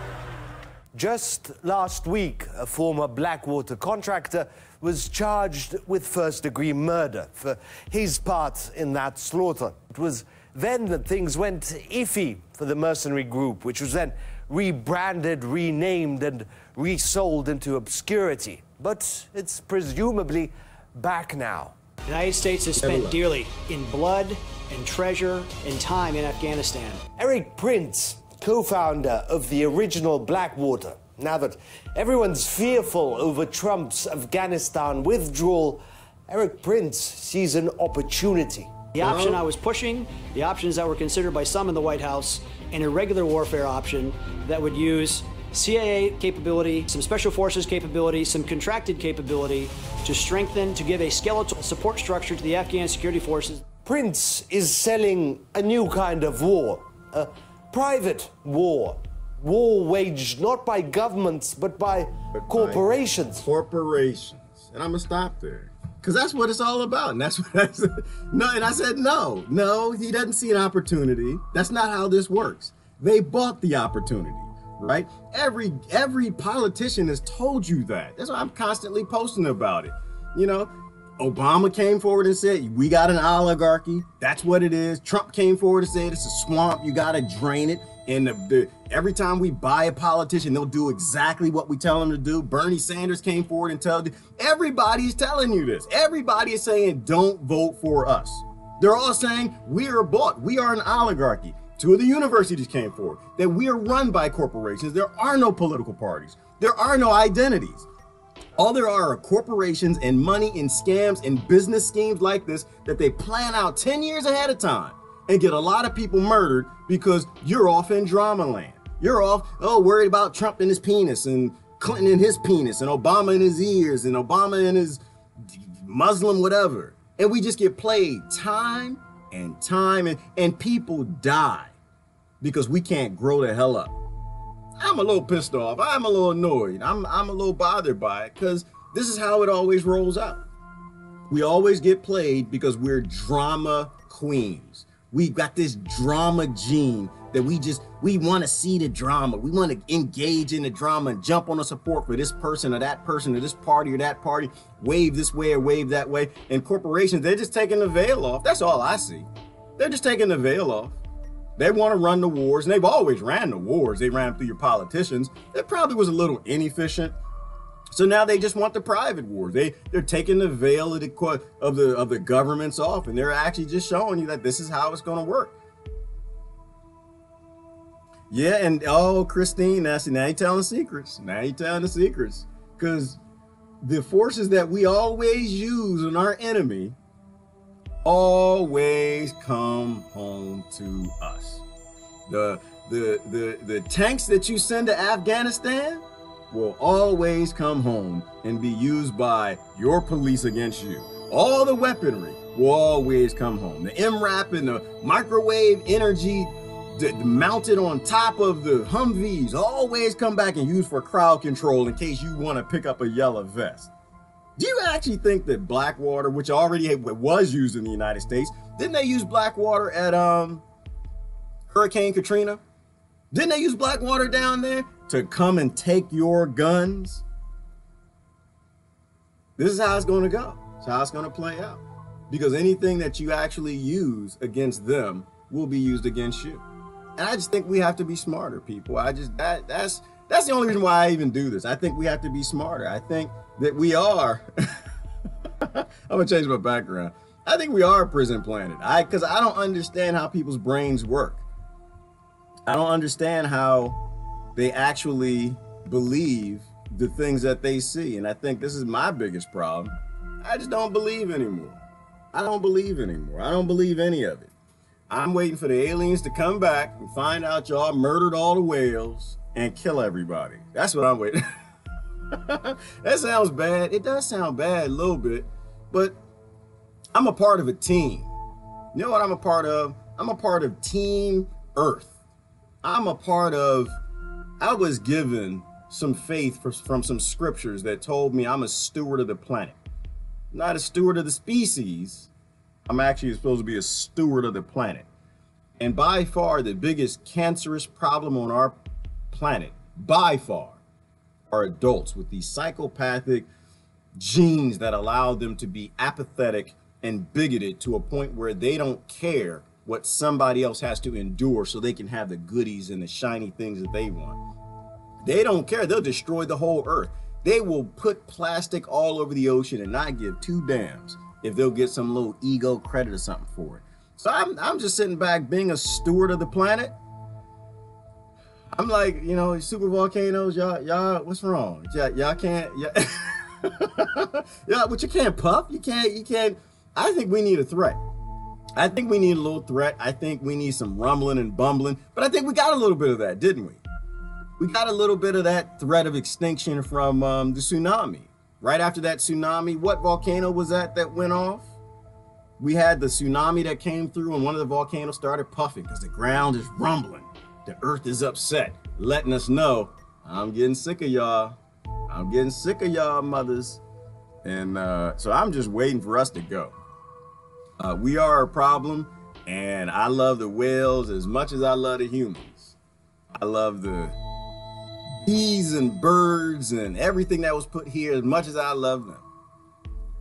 Just last week, a former Blackwater contractor was charged with first-degree murder for his part in that slaughter. It was then that things went iffy for the mercenary group, which was then rebranded, renamed, and resold into obscurity. But it's presumably back now. The United States has spent dearly in blood and treasure and time in Afghanistan. Eric Prince, co-founder of the original Blackwater. Now that everyone's fearful over Trump's Afghanistan withdrawal, Eric Prince sees an opportunity. The option I was pushing, the options that were considered by some in the White House, an irregular warfare option that would use CIA capability, some special forces capability, some contracted capability to strengthen, to give a skeletal support structure to the Afghan security forces. Prince is selling a new kind of war, a private war. War waged not by governments, but by corporations. Corporations. And I'm going to stop there. Because that's what it's all about. And that's what I said. No, and I said, no, he doesn't see an opportunity. That's not how this works. They bought the opportunity, right? Every politician has told you that. That's why I'm constantly posting about it. You know, Obama came forward and said, we got an oligarchy. That's what it is. Trump came forward and said, it's a swamp. You got to drain it. And every time we buy a politician, they'll do exactly what we tell them to do. Bernie Sanders came forward and told you. Everybody's telling you this. Everybody is saying, don't vote for us. They're all saying, we are bought. We are an oligarchy. 2 of the universities came forward that we are run by corporations. There are no political parties. There are no identities. All there are corporations and money and scams and business schemes like this that they plan out 10 years ahead of time and get a lot of people murdered because you're off in drama land. You're off, worried about Trump and his penis and Clinton and his penis and Obama and his ears and Obama and his Muslim whatever. And we just get played time and time and people die because we can't grow the hell up. I'm a little pissed off. I'm a little annoyed. I'm a little bothered by it because this is how it always rolls out. We always get played because we're drama queens. We got this drama gene that we want to see the drama. We want to engage in the drama and jump on the support for this person or that person or this party or that party, wave this way or wave that way. And corporations, they're just taking the veil off. That's all I see. They're just taking the veil off. They want to run the wars, and they've always ran the wars. They ran through your politicians. That probably was a little inefficient. So now they just want the private wars. They're taking the veil of the governments off, and they're actually just showing you that this is how it's going to work. Yeah, and Christine, now you're telling secrets. Now you're telling the secrets, because the forces that we always use on our enemy always come home to us. The tanks that you send to Afghanistan will always come home and be used by your police against you. All the weaponry will always come home. The MRAP and the microwave energy mounted on top of the Humvees always come back and used for crowd control in case you want to pick up a yellow vest. Do you actually think that black water, which already was used in the United States, didn't they use black water at Hurricane Katrina? Didn't they use black water down there to come and take your guns? This is how it's going to go. It's how it's going to play out. Because anything that you actually use against them will be used against you. And I just think we have to be smarter, people. That's the only reason why I even do this. I think we have to be smarter. I think that we are. I'm gonna change my background. I think we are a prison planet. Because I don't understand how people's brains work. I don't understand how they actually believe the things that they see. And I think this is my biggest problem. I just don't believe anymore. I don't believe anymore. I don't believe any of it. I'm waiting for the aliens to come back and find out y'all murdered all the whales and kill everybody. That's what I'm waiting. That sounds bad. It does sound bad a little bit, but I'm a part of a team. You know what I'm a part of? I'm a part of Team Earth. I was given some faith from some scriptures that told me I'm a steward of the planet. I'm not a steward of the species. I'm actually supposed to be a steward of the planet. And by far, the biggest cancerous problem on our planet, by far, are adults with these psychopathic genes that allow them to be apathetic and bigoted to a point where they don't care what somebody else has to endure so they can have the goodies and the shiny things that they want. They don't care. They'll destroy the whole earth. They will put plastic all over the ocean and not give two damns if they'll get some little ego credit or something for it. So I'm just sitting back being a steward of the planet. I'm like, you know, super volcanoes, y'all, what's wrong? Y'all can't, yeah, but you can't puff. You can't. I think we need a threat. I think we need a little threat. I think we need some rumbling and bumbling, but I think we got a little bit of that, didn't we? We got a little bit of that threat of extinction from the tsunami. Right after that tsunami, what volcano was that went off? We had the tsunami that came through and one of the volcanoes started puffing because the ground is rumbling. The earth is upset, letting us know, I'm getting sick of y'all. I'm getting sick of y'all mothers. And so I'm just waiting for us to go. We are a problem, and I love the whales as much as I love the humans. I love the bees and birds and everything that was put here as much as I love them.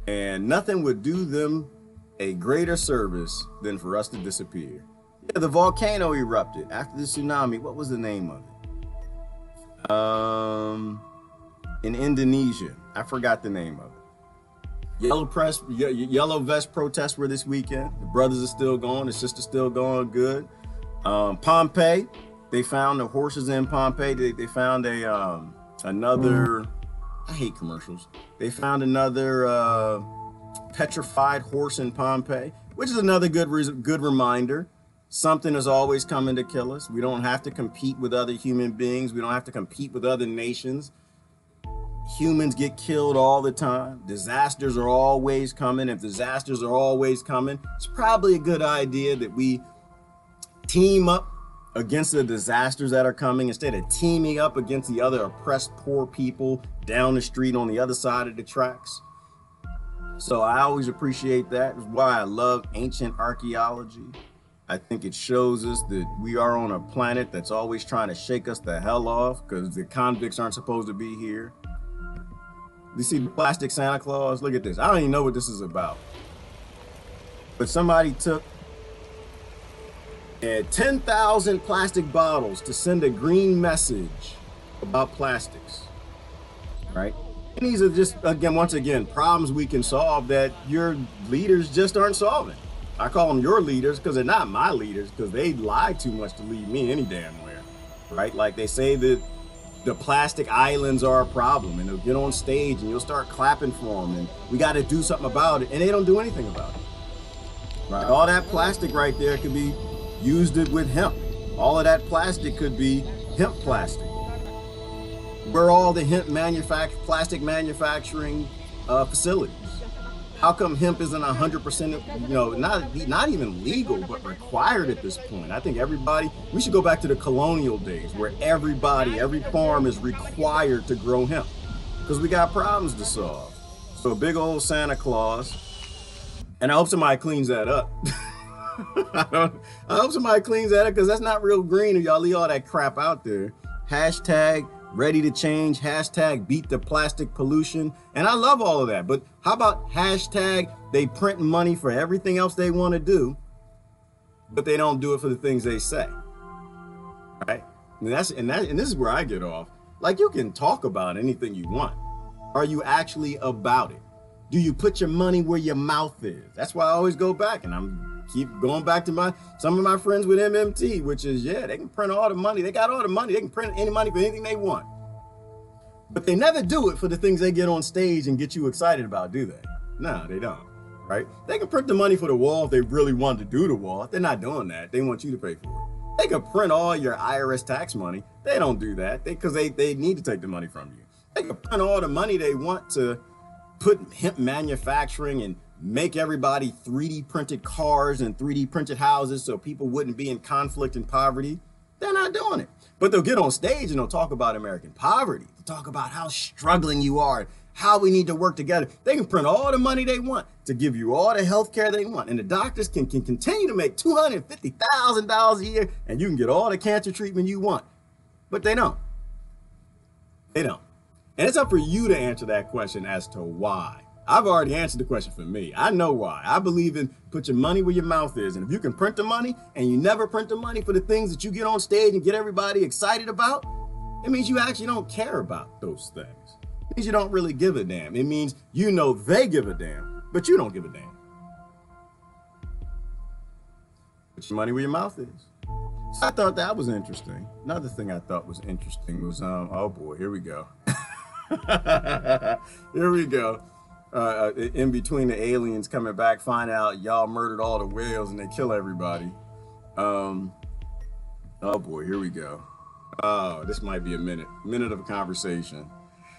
And nothing would do them a greater service than for us to disappear. Yeah, the volcano erupted after the tsunami. What was the name of it? In Indonesia. I forgot the name of it. Yellow vest protests were this weekend. The brothers are still going. The sisters still going good. Pompeii. They found the horses in Pompeii. They found another, I hate commercials. They found another petrified horse in Pompeii, which is another good reminder. Something is always coming to kill us. We don't have to compete with other human beings. We don't have to compete with other nations. Humans get killed all the time. Disasters are always coming. If disasters are always coming, it's probably a good idea that we team up against the disasters that are coming instead of teaming up against the other oppressed poor people down the street on the other side of the tracks. So I always appreciate that. That's why I love ancient archaeology. I think it shows us that we are on a planet that's always trying to shake us the hell off because the convicts aren't supposed to be here. You see the plastic Santa Claus? Look at this. I don't even know what this is about. But somebody took 10,000 plastic bottles to send a green message about plastics, right? And these are just, once again, problems we can solve that your leaders just aren't solving. I call them your leaders because they're not my leaders because they lie too much to lead me any damn where, right? Like they say that the plastic islands are a problem, and they'll get on stage and you'll start clapping for them, and we got to do something about it, and they don't do anything about it. Right? All that plastic right there could be used with hemp. All of that plastic could be hemp plastic. Where are all the hemp plastic manufacturing facilities? How come hemp isn't 100%, not even legal, but required at this point? I think we should go back to the colonial days where every farm is required to grow hemp, because we got problems to solve. So a big old Santa Claus, and I hope somebody cleans that up. I hope somebody cleans that up, because that's not real green if y'all leave all that crap out there. Hashtag ready to change, hashtag beat the plastic pollution. And I love all of that, but how about hashtag they print money for everything else they want to do, but they don't do it for the things they say, right? And this is where I get off. Like, you can talk about anything you want. Are you actually about it? Do you put your money where your mouth is? That's why I always go back, and keep going back to some of my friends with MMT, which is, yeah, they can print all the money. They got all the money. They can print any money for anything they want. But they never do it for the things they get on stage and get you excited about, do they? No, they don't, right? They can print the money for the wall if they really want to do the wall. If they're not doing that, they want you to pay for it. They can print all your IRS tax money. They don't do that because they need to take the money from you. They can print all the money they want to put hemp manufacturing and make everybody 3D printed cars and 3D printed houses so people wouldn't be in conflict and poverty. They're not doing it. But they'll get on stage and they'll talk about American poverty. They'll talk about how struggling you are, how we need to work together. They can print all the money they want to give you all the health care they want. And the doctors can continue to make $250,000 a year, and you can get all the cancer treatment you want. But they don't. They don't. And it's up for you to answer that question as to why. I've already answered the question for me. I know why. I believe in put your money where your mouth is. And if you can print the money and you never print the money for the things that you get on stage and get everybody excited about, it means you actually don't care about those things. It means you don't really give a damn. It means you know they give a damn, but you don't give a damn. Put your money where your mouth is. So I thought that was interesting. Another thing I thought was interesting was, oh boy, here we go. Here we go. In between the aliens coming back, find out y'all murdered all the whales and they kill everybody. Oh boy, here we go. Oh, this might be a minute of a conversation.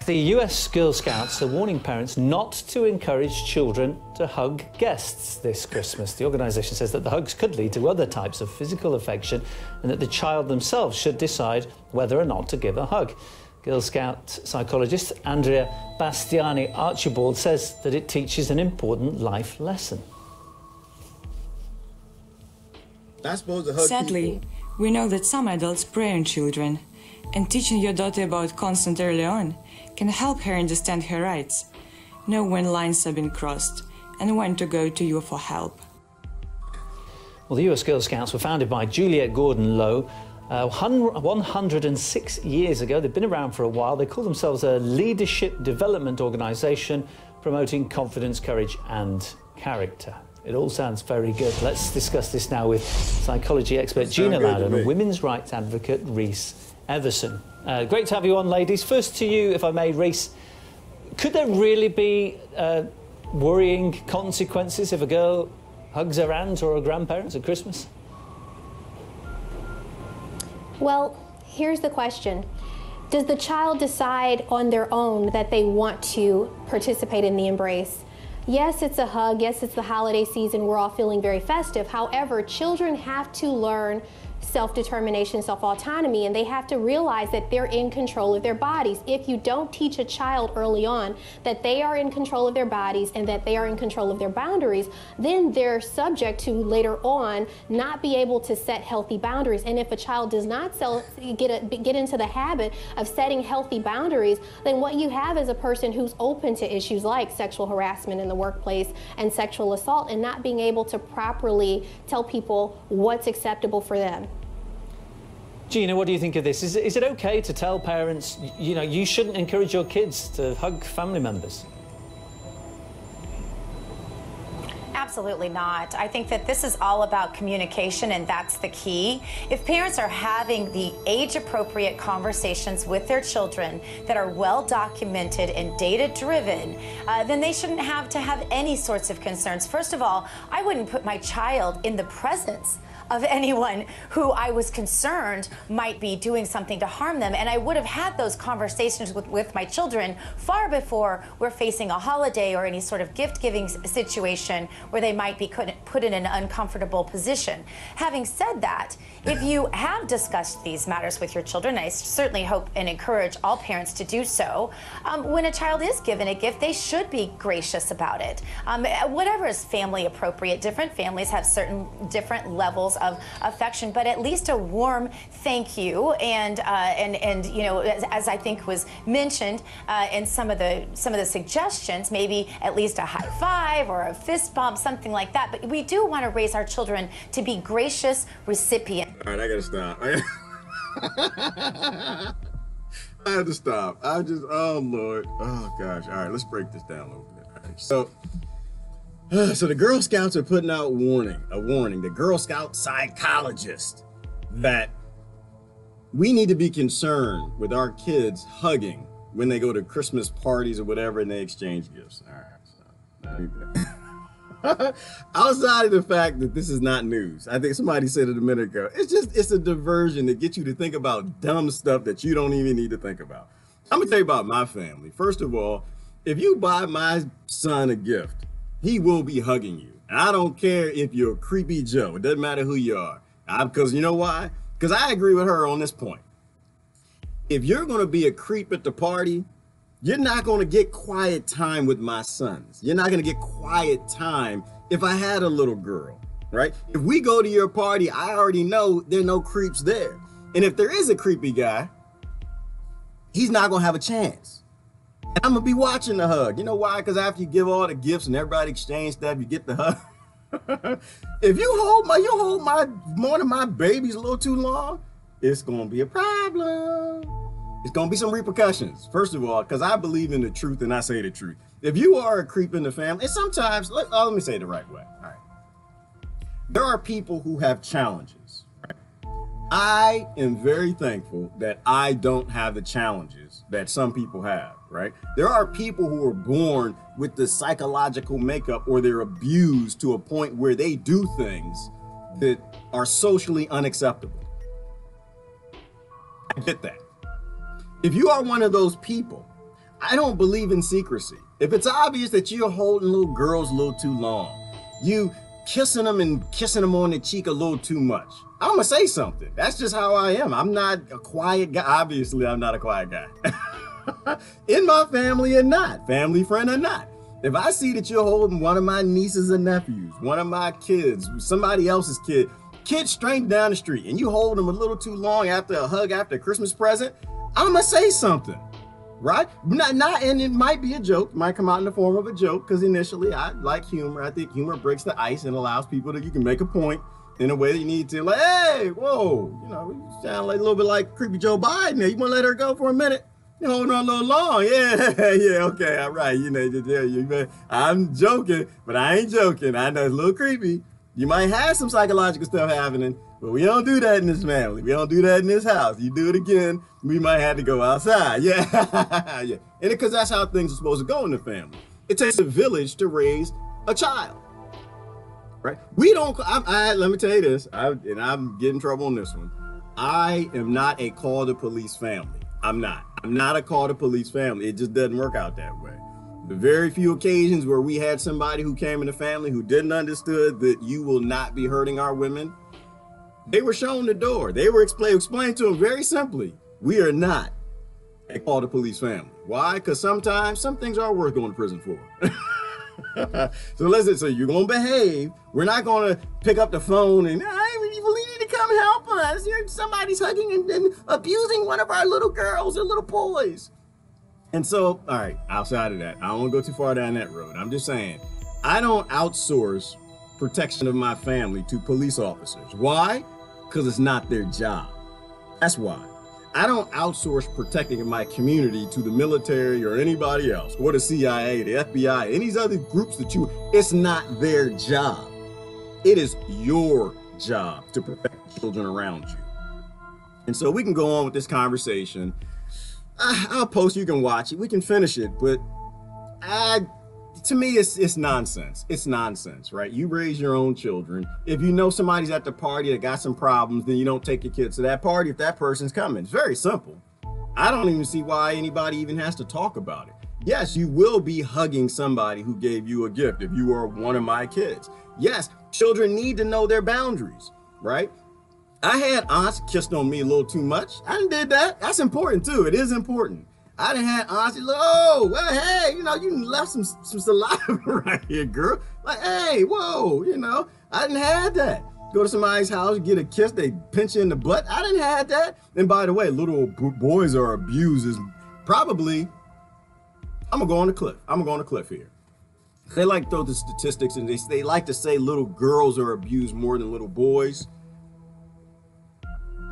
The US Girl Scouts are warning parents not to encourage children to hug guests this Christmas. The organisation says that the hugs could lead to other types of physical affection and that the child themselves should decide whether or not to give a hug. Girl Scout psychologist Andrea Bastiani Archibald says that it teaches an important life lesson. Sadly, we know that some adults prey on children, and teaching your daughter about consent early on can help her understand her rights, know when lines have been crossed, and when to go to you for help. Well, the US Girl Scouts were founded by Juliet Gordon Lowe 106 years ago. They've been around for a while. They call themselves a leadership development organisation promoting confidence, courage and character. It all sounds very good. Let's discuss this now with psychology expert Gina Loudon and women's rights advocate Rhys Everson. Great to have you on, ladies. First to you, if I may, Rhys. Could there really be worrying consequences if a girl hugs her aunt or her grandparents at Christmas? Well, here's the question. Does the child decide on their own that they want to participate in the embrace? Yes, it's a hug. Yes, it's the holiday season. We're all feeling very festive. However, children have to learn self-determination, self-autonomy, and they have to realize that they're in control of their bodies. If you don't teach a child early on that they are in control of their bodies and that they are in control of their boundaries, then they're subject to later on not be able to set healthy boundaries. And if a child does not get into the habit of setting healthy boundaries, then what you have is a person who's open to issues like sexual harassment in the workplace and sexual assault, and not being able to properly tell people what's acceptable for them. Gina, what do you think of this? Is it okay to tell parents, you know, you shouldn't encourage your kids to hug family members? Absolutely not. I think that this is all about communication, and that's the key. If parents are having the age-appropriate conversations with their children that are well documented and data-driven, then they shouldn't have to have any sorts of concerns. First of all, I wouldn't put my child in the presence of anyone who I was concerned might be doing something to harm them. And I would have had those conversations with my children far before we're facing a holiday or any sort of gift-giving situation where they might be put in an uncomfortable position. Having said that, if you have discussed these matters with your children, I certainly hope and encourage all parents to do so, when a child is given a gift, they should be gracious about it. Whatever is family appropriate, different families have certain different levels of affection, but at least a warm thank you, and you know, as I think was mentioned in some of the suggestions, maybe at least a high five or a fist bump, something like that. But we do want to raise our children to be gracious recipients. All right, I gotta stop. I have to stop. Oh Lord, oh gosh. All right, let's break this down a little bit. All right, so the Girl Scouts are putting out a warning, the Girl Scout psychologist, that we need to be concerned with our kids hugging when they go to Christmas parties or whatever and they exchange gifts. All right, so outside of the fact that this is not news, I think somebody said it a minute ago, it's a diversion to get you to think about dumb stuff that you don't even need to think about. I'm gonna tell you about my family. First of all, if you buy my son a gift, he will be hugging you. And I don't care if you're a creepy Joe. It doesn't matter who you are. Because you know why? Because I agree with her on this point. If you're going to be a creep at the party, you're not going to get quiet time with my sons. You're not going to get quiet time if I had a little girl, right? If we go to your party, I already know there are no creeps there. And if there is a creepy guy, he's not going to have a chance. And I'm gonna be watching the hug. You know why? Because after you give all the gifts and everybody exchange stuff, you get the hug. If you hold one of my babies a little too long, it's gonna be a problem. It's gonna be some repercussions. First of all, because I believe in the truth and I say the truth. If you are a creep in the family, and sometimes, let me say it the right way. All right. There are people who have challenges. Right? I am very thankful that I don't have the challenges that some people have. Right? There are people who are born with the psychological makeup, or they're abused to a point where they do things that are socially unacceptable. I get that. If you are one of those people, I don't believe in secrecy. If it's obvious that you're holding little girls a little too long, you kissing them on the cheek a little too much, I'm gonna say something. That's just how I am. I'm not a quiet guy. Obviously, I'm not a quiet guy. In my family or not, family friend or not. If I see that you're holding one of my nieces and nephews, one of my kids, somebody else's kid straight down the street, and you hold them a little too long after a hug, after a Christmas present, I'm gonna say something, right? And it might be a joke, it might come out in the form of a joke, because initially I like humor. I think humor breaks the ice and allows people that you can make a point in a way that you need to, like, hey, whoa, you know, you sound like a little bit like creepy Joe Biden there. You wanna let her go for a minute? You're holding on a little long. Yeah, okay, all right. You know, I'm joking, but I ain't joking. I know it's a little creepy. You might have some psychological stuff happening, but we don't do that in this family. We don't do that in this house. You do it again, we might have to go outside. Yeah, yeah. And because that's how things are supposed to go in the family. It takes a village to raise a child, right? We don't, let me tell you this, and I'm getting in trouble on this one. I am not a call the police family. I'm not a call to police family. It just doesn't work out that way. The very few occasions where we had somebody who came in the family who didn't understood that you will not be hurting our women, they were shown the door. They were explained to them very simply, we are not a call to police family. Why? Because sometimes some things are worth going to prison for. So you're gonna behave. We're not gonna pick up the phone and, we need to come help us. Somebody's hugging and abusing one of our little girls or little boys. And so, all right, outside of that, I don't want to go too far down that road. I'm just saying, I don't outsource protection of my family to police officers. Why? Because it's not their job. That's why. I don't outsource protecting my community to the military or anybody else, or the CIA, the FBI, any of these other groups that it's not their job. It is your job to protect the children around you. And so we can go on with this conversation. I'll post, you can watch it, we can finish it, but to me, it's nonsense. It's nonsense, right? You raise your own children. If you know somebody's at the party that got some problems, then you don't take your kids to that party if that person's coming. It's very simple. I don't even see why anybody even has to talk about it. Yes, you will be hugging somebody who gave you a gift if you are one of my kids. Yes, children need to know their boundaries, right? I had aunts kissed on me a little too much. I done did that. That's important too. It is important. I done had aunts, oh, well, hey, you left some saliva right here, girl. Like, hey, whoa, I done had that. Go to somebody's house, get a kiss, they pinch you in the butt. I done had that. And by the way, little boys are abused is probably, I'm gonna go on the cliff. I'm gonna go on the cliff here. They like to throw the statistics and they like to say little girls are abused more than little boys.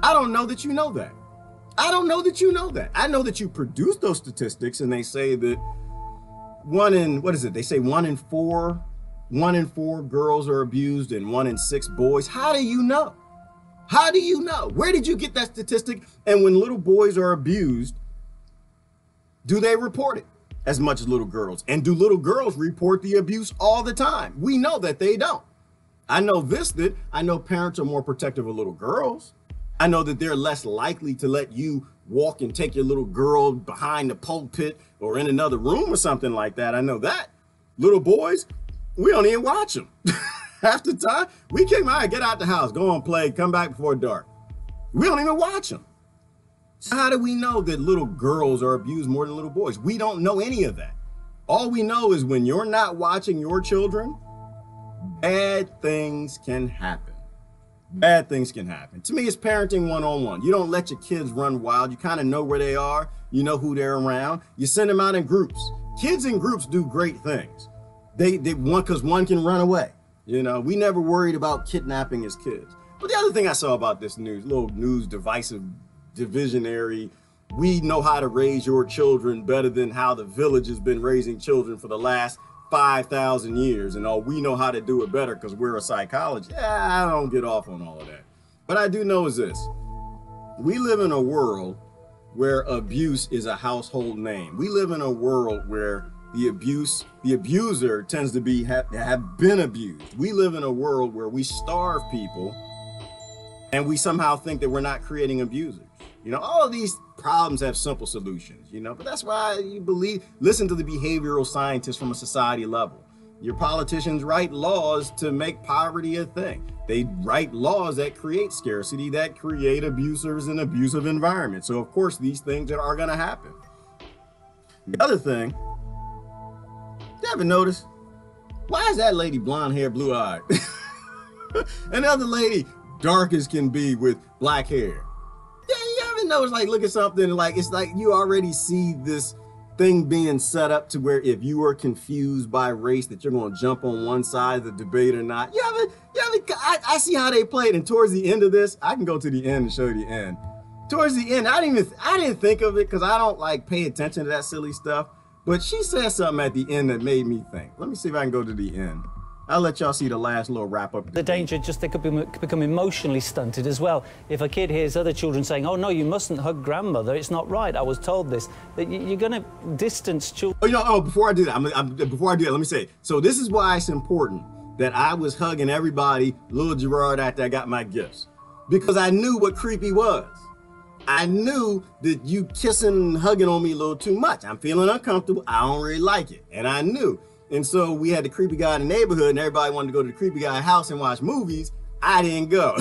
I don't know that you know that. I don't know that you know that. I know that you produce those statistics and they say that they say one in four girls are abused and 1 in 6 boys. How do you know? How do you know? Where did you get that statistic? And when little boys are abused, do they report it as much as little girls? And do little girls report the abuse all the time? We know that they don't. I know that I know parents are more protective of little girls. I know that they're less likely to let you walk and take your little girl behind the pulpit or in another room or something like that. I know that. Little boys, we don't even watch them. Half the time, we came out, get out the house, go on play, come back before dark. We don't even watch them. So how do we know that little girls are abused more than little boys? We don't know any of that. All we know is when you're not watching your children, bad things can happen. Bad things can happen. To me, it's parenting one-on-one. You don't let your kids run wild. You kind of know where they are. You know who they're around. You send them out in groups. Kids in groups do great things. Because one can run away. We never worried about kidnapping as kids. But the other thing I saw about this little news divisive, divisionary, we know how to raise your children better than how the village has been raising children for the last 5,000 years, and we know how to do it better because we're a psychologist. I don't get off on all of that. But I do know is this. We live in a world where abuse is a household name. We live in a world where the abuser tends to have been abused. We live in a world where we starve people and we somehow think that we're not creating abusers. All of these problems have simple solutions, but that's why listen to the behavioral scientists from a society level. Your politicians write laws to make poverty a thing. They write laws that create scarcity, that create abusers and abusive environments. So of course, these things are gonna happen. The other thing, you ever notice, why is that lady blonde hair, blue eyed? And the other lady, dark as can be with black hair. Notice, look at something it's like you already see this thing being set up to where if you are confused by race that you're going to jump on one side of the debate or not. I see how they played, and towards the end of this, I can go to the end and show you the end. Towards the end, I didn't think of it because I don't pay attention to that silly stuff, but she said something at the end that made me think. Let me see if I can go to the end. I'll let y'all see the last little wrap up. The danger just they could become emotionally stunted as well. If a kid hears other children saying, "Oh no, you mustn't hug grandmother. It's not right. I was told this." That you're going to distance children. Before I do that, let me say. So this is why it's important that I was hugging everybody, little Gerard, after I got my gifts, because I knew what creepy was. I knew that you kissing and hugging on me a little too much. I'm feeling uncomfortable. I don't really like it, and I knew. And so we had the creepy guy in the neighborhood and everybody wanted to go to the creepy guy's house and watch movies. I didn't go.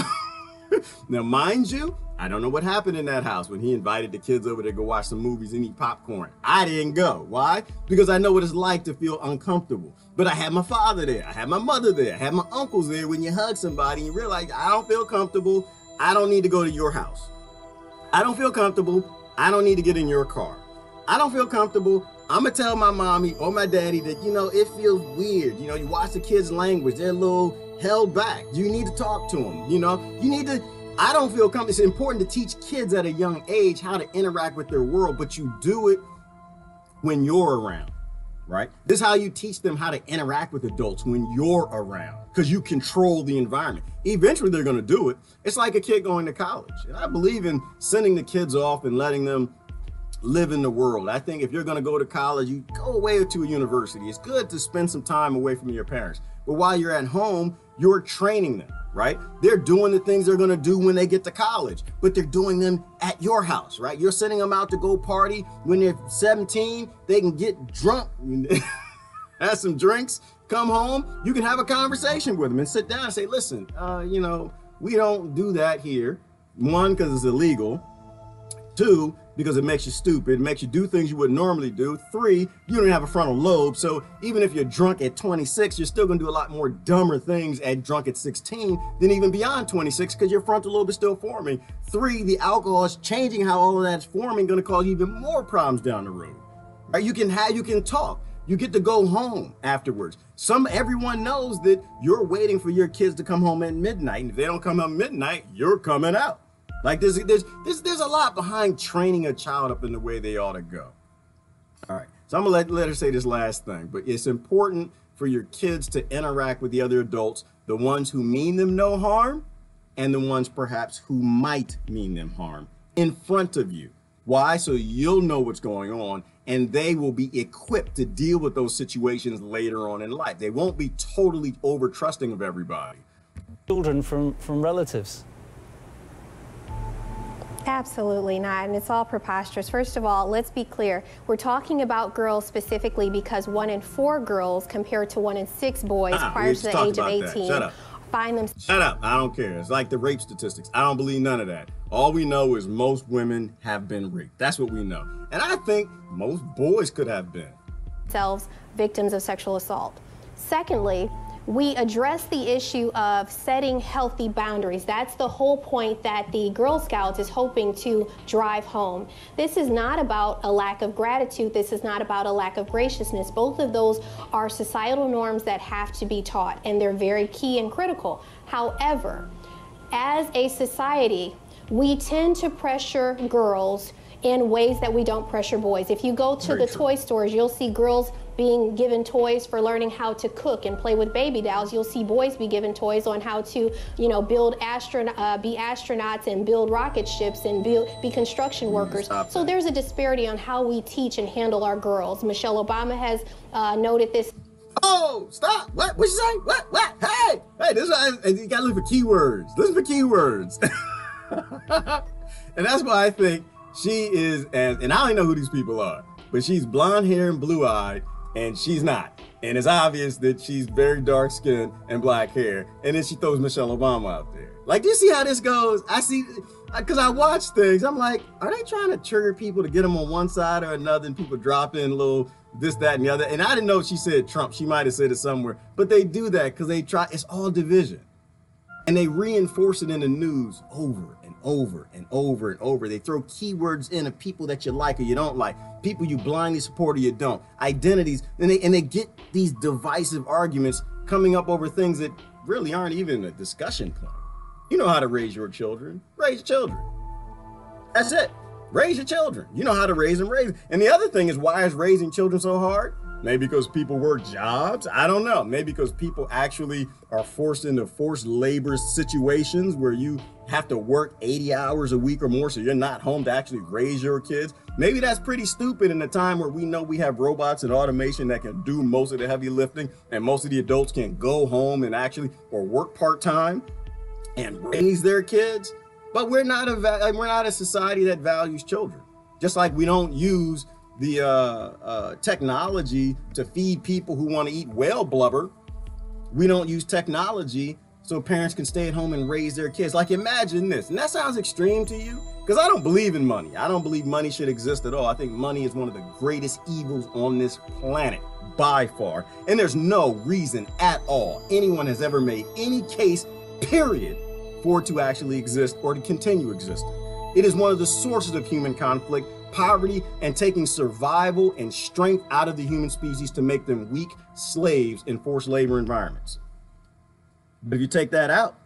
Now, mind you, I don't know what happened in that house when he invited the kids over to go watch some movies and eat popcorn. I didn't go. Why? Because I know what it's like to feel uncomfortable. But I had my father there. I had my mother there. I had my uncles there. When you hug somebody and you realize, I don't feel comfortable. I don't need to go to your house. I don't feel comfortable. I don't need to get in your car. I don't feel comfortable. I'm gonna tell my mommy or my daddy that, it feels weird. You watch the kids' language, they're a little held back. You need to talk to them. You need to I don't feel comfortable. It's important to teach kids at a young age how to interact with their world, but you do it when you're around, right? This is how you teach them how to interact with adults, when you're around, because you control the environment. Eventually they're going to do it. It's like a kid going to college. And I believe in sending the kids off and letting them live in the world. I think if you're going to go to college, you go away to a university. It's good to spend some time away from your parents. But while you're at home, you're training them, right? They're doing the things they're going to do when they get to college, but they're doing them at your house, right? You're sending them out to go party. When they're 17, they can get drunk, have some drinks, come home. You can have a conversation with them and sit down and say, listen, you know, we don't do that here. One, because it's illegal. Two, because it makes you stupid. It makes you do things you wouldn't normally do. Three, you don't have a frontal lobe. So even if you're drunk at 26, you're still gonna do a lot more dumber things at drunk at 16 than even beyond 26, because your frontal lobe is still forming. Three, the alcohol is changing how all of that's forming, gonna cause you even more problems down the road. Right? You can talk. You get to go home afterwards. Everyone knows that you're waiting for your kids to come home at midnight. And if they don't come home at midnight, you're coming out. Like there's a lot behind training a child up in the way they ought to go. All right, so I'm gonna let her say this last thing, but it's important for your kids to interact with the other adults, the ones who mean them no harm and the ones perhaps who might mean them harm, in front of you. Why? So you'll know what's going on and they will be equipped to deal with those situations later on in life. They won't be totally over trusting of everybody. Children from relatives. Absolutely not, and it's all preposterous. First of all, let's be clear. We're talking about girls specifically because 1 in 4 girls compared to 1 in 6 boys prior to the age of 18 find them. Shut up, I don't care. It's like the rape statistics. I don't believe none of that. All we know is most women have been raped. That's what we know. And I think most boys could have been. Themselves victims of sexual assault. Secondly, we address the issue of setting healthy boundaries. That's the whole point that the Girl Scouts is hoping to drive home. This is not about a lack of gratitude. This is not about a lack of graciousness. Both of those are societal norms that have to be taught, and they're very key and critical. However, as a society, we tend to pressure girls in ways that we don't pressure boys. If you go to the toy stores, you'll see girls being given toys for learning how to cook and play with baby dolls. You'll see boys be given toys on how to, you know, be astronauts and build rocket ships and be construction workers. So there's a disparity on how we teach and handle our girls. Michelle Obama has noted this. Oh, stop! What you say? What? Hey, this is, you gotta look for keywords. Listen for keywords. And that's why I think she is, and I don't even know who these people are, but she's blonde hair and blue eyed. And she's not. And it's obvious that she's very dark skinned and black hair. And then she throws Michelle Obama out there. Like, do you see how this goes? I see, because I watch things. I'm like, are they trying to trigger people to get them on one side or another? And people drop in a little this, that, and the other. And I didn't know she said Trump. She might have said it somewhere. But they do that because they try, it's all division. And they reinforce it in the news over and over and over and over. They throw keywords in of people that you like or you don't like, people you blindly support or you don't, identities, and they get these divisive arguments coming up over things that really aren't even a discussion point. You know how to raise your children. Raise children. That's it. Raise your children. You know how to raise them. And the other thing is, why is raising children so hard? Maybe because people work jobs. I don't know. Maybe because people actually are forced into forced labor situations where you have to work 80 hours a week or more, so you're not home to actually raise your kids. Maybe that's pretty stupid in a time where we know we have robots and automation that can do most of the heavy lifting, and most of the adults can go home and actually or work part-time and raise their kids. But we're not a society that values children. Just like we don't use the technology to feed people who want to eat whale blubber. We don't use technology so parents can stay at home and raise their kids. Like, imagine this, and that sounds extreme to you, because I don't believe in money. I don't believe money should exist at all. I think money is one of the greatest evils on this planet, by far. And there's no reason at all anyone has ever made any case, period, for it to actually exist or to continue existing. It is one of the sources of human conflict, poverty, and taking survival and strength out of the human species to make them weak slaves in forced labor environments. But if you take that out,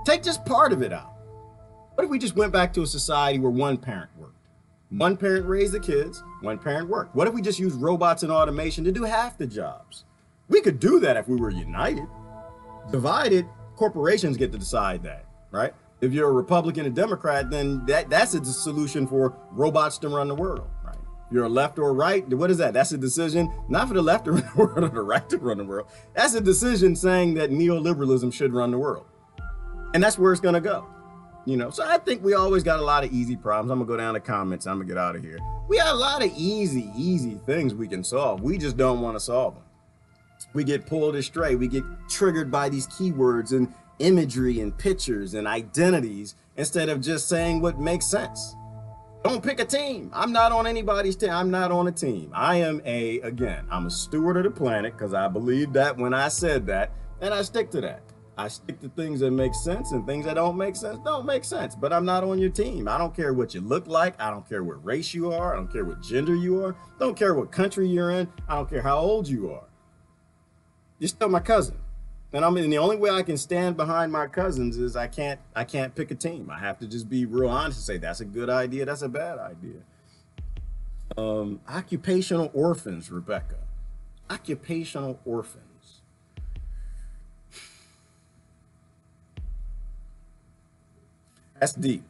take just part of it out, What if we just went back to a society where one parent worked? One parent raised the kids, one parent worked. What if we just used robots and automation to do half the jobs? We could do that if we were united. Divided, corporations get to decide that, right? If you're a Republican and Democrat, then that's a solution for robots to run the world, right? If you're a left or right, what is that? That's a decision, not for the left to run the world or the right to run the world. That's a decision saying that neoliberalism should run the world. And that's where it's gonna go. You know, so I think we always got a lot of easy problems. I'm gonna go down to comments. I'm gonna get out of here. We have a lot of easy things we can solve. We just don't want to solve them. We get pulled astray. We get triggered by these keywords and imagery and pictures and identities instead of just saying what makes sense. Don't pick a team. I'm not on anybody's team. I'm not on a team. I am I'm a steward of the planet because I believe that when I said that, and I stick to that. I stick to things that make sense, and things that don't make sense, but I'm not on your team. I don't care what you look like. I don't care what race you are. I don't care what gender you are. Don't care what country you're in. I don't care how old you are. You're still my cousin. And the only way I can stand behind my cousins is I can't pick a team. I have to just be real honest and say, that's a good idea. That's a bad idea. Occupational orphans, Rebecca. Occupational orphans. That's deep.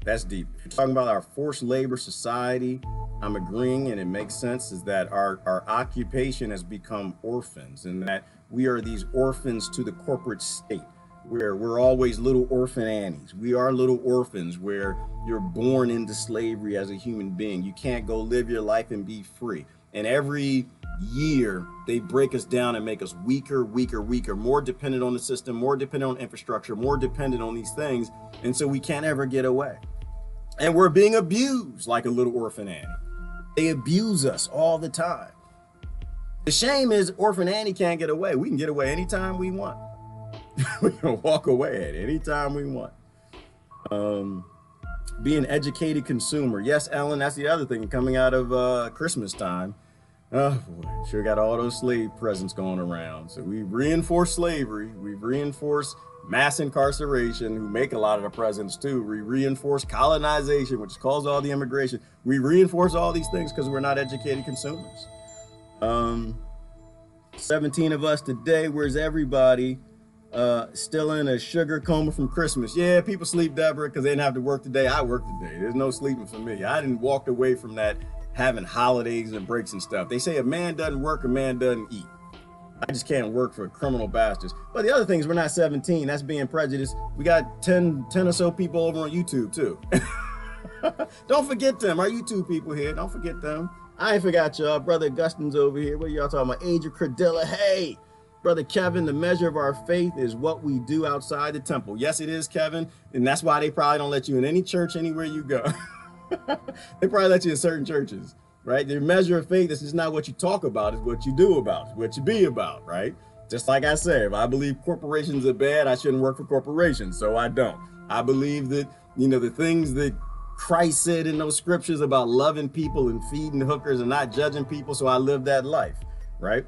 That's deep. If you're talking about our forced labor society, I'm agreeing, and it makes sense, is that our occupation has become orphans, and that we are these orphans to the corporate state, where we're always little orphan Annies. We are little orphans where you're born into slavery as a human being. You can't go live your life and be free. And every year, they break us down and make us weaker, more dependent on the system, more dependent on infrastructure, more dependent on these things. And so we can't ever get away. And we're being abused like a little orphan Annie. They abuse us all the time. The shame is Orphan Annie can't get away. We can get away anytime we want. We can walk away at any time we want. Be an educated consumer. Yes, Ellen, that's the other thing coming out of Christmas time. Oh boy, sure got all those slave presents going around. So we reinforce slavery. We reinforce mass incarceration, who make a lot of the presents too. We reinforce colonization, which caused all the immigration. We reinforce all these things because we're not educated consumers. 17 of us today. Where's everybody? Still in a sugar coma from Christmas. Yeah, people sleep, Deborah, because they didn't have to work today. I work today. There's no sleeping for me. I didn't walk away from that having holidays and breaks and stuff. They say a man doesn't work, a man doesn't eat. I just can't work for criminal bastards. But the other thing is we're not 17. That's being prejudiced. We got 10 or so people over on YouTube too. Don't forget them. Our YouTube people here. Don't forget them. I ain't forgot y'all. Brother Augustin's over here. What are y'all talking about? Age of Credilla. Hey, Brother Kevin, the measure of our faith is what we do outside the temple. Yes, it is, Kevin. And that's why they probably don't let you in any church anywhere you go. They probably let you in certain churches, right? The measure of faith is just not what you talk about, it's what you do about, it's what you be about, right? Just like I say, if I believe corporations are bad, I shouldn't work for corporations, so I don't. I believe that, you know, the things that Christ said in those scriptures about loving people and feeding hookers and not judging people, so I live that life, right?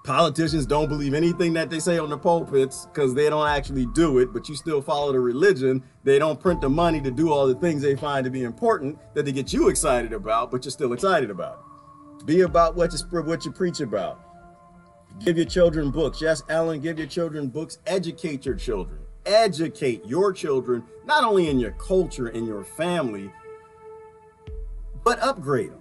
Politicians don't believe anything that they say on the pulpits because they don't actually do it, but you still follow the religion. They don't print the money to do all the things they find to be important that they get you excited about, but you're still excited about. Be about what you preach about. Give your children books. Yes, Ellen, give your children books. Educate your children. Educate your children, not only in your culture, in your family, but upgrade them.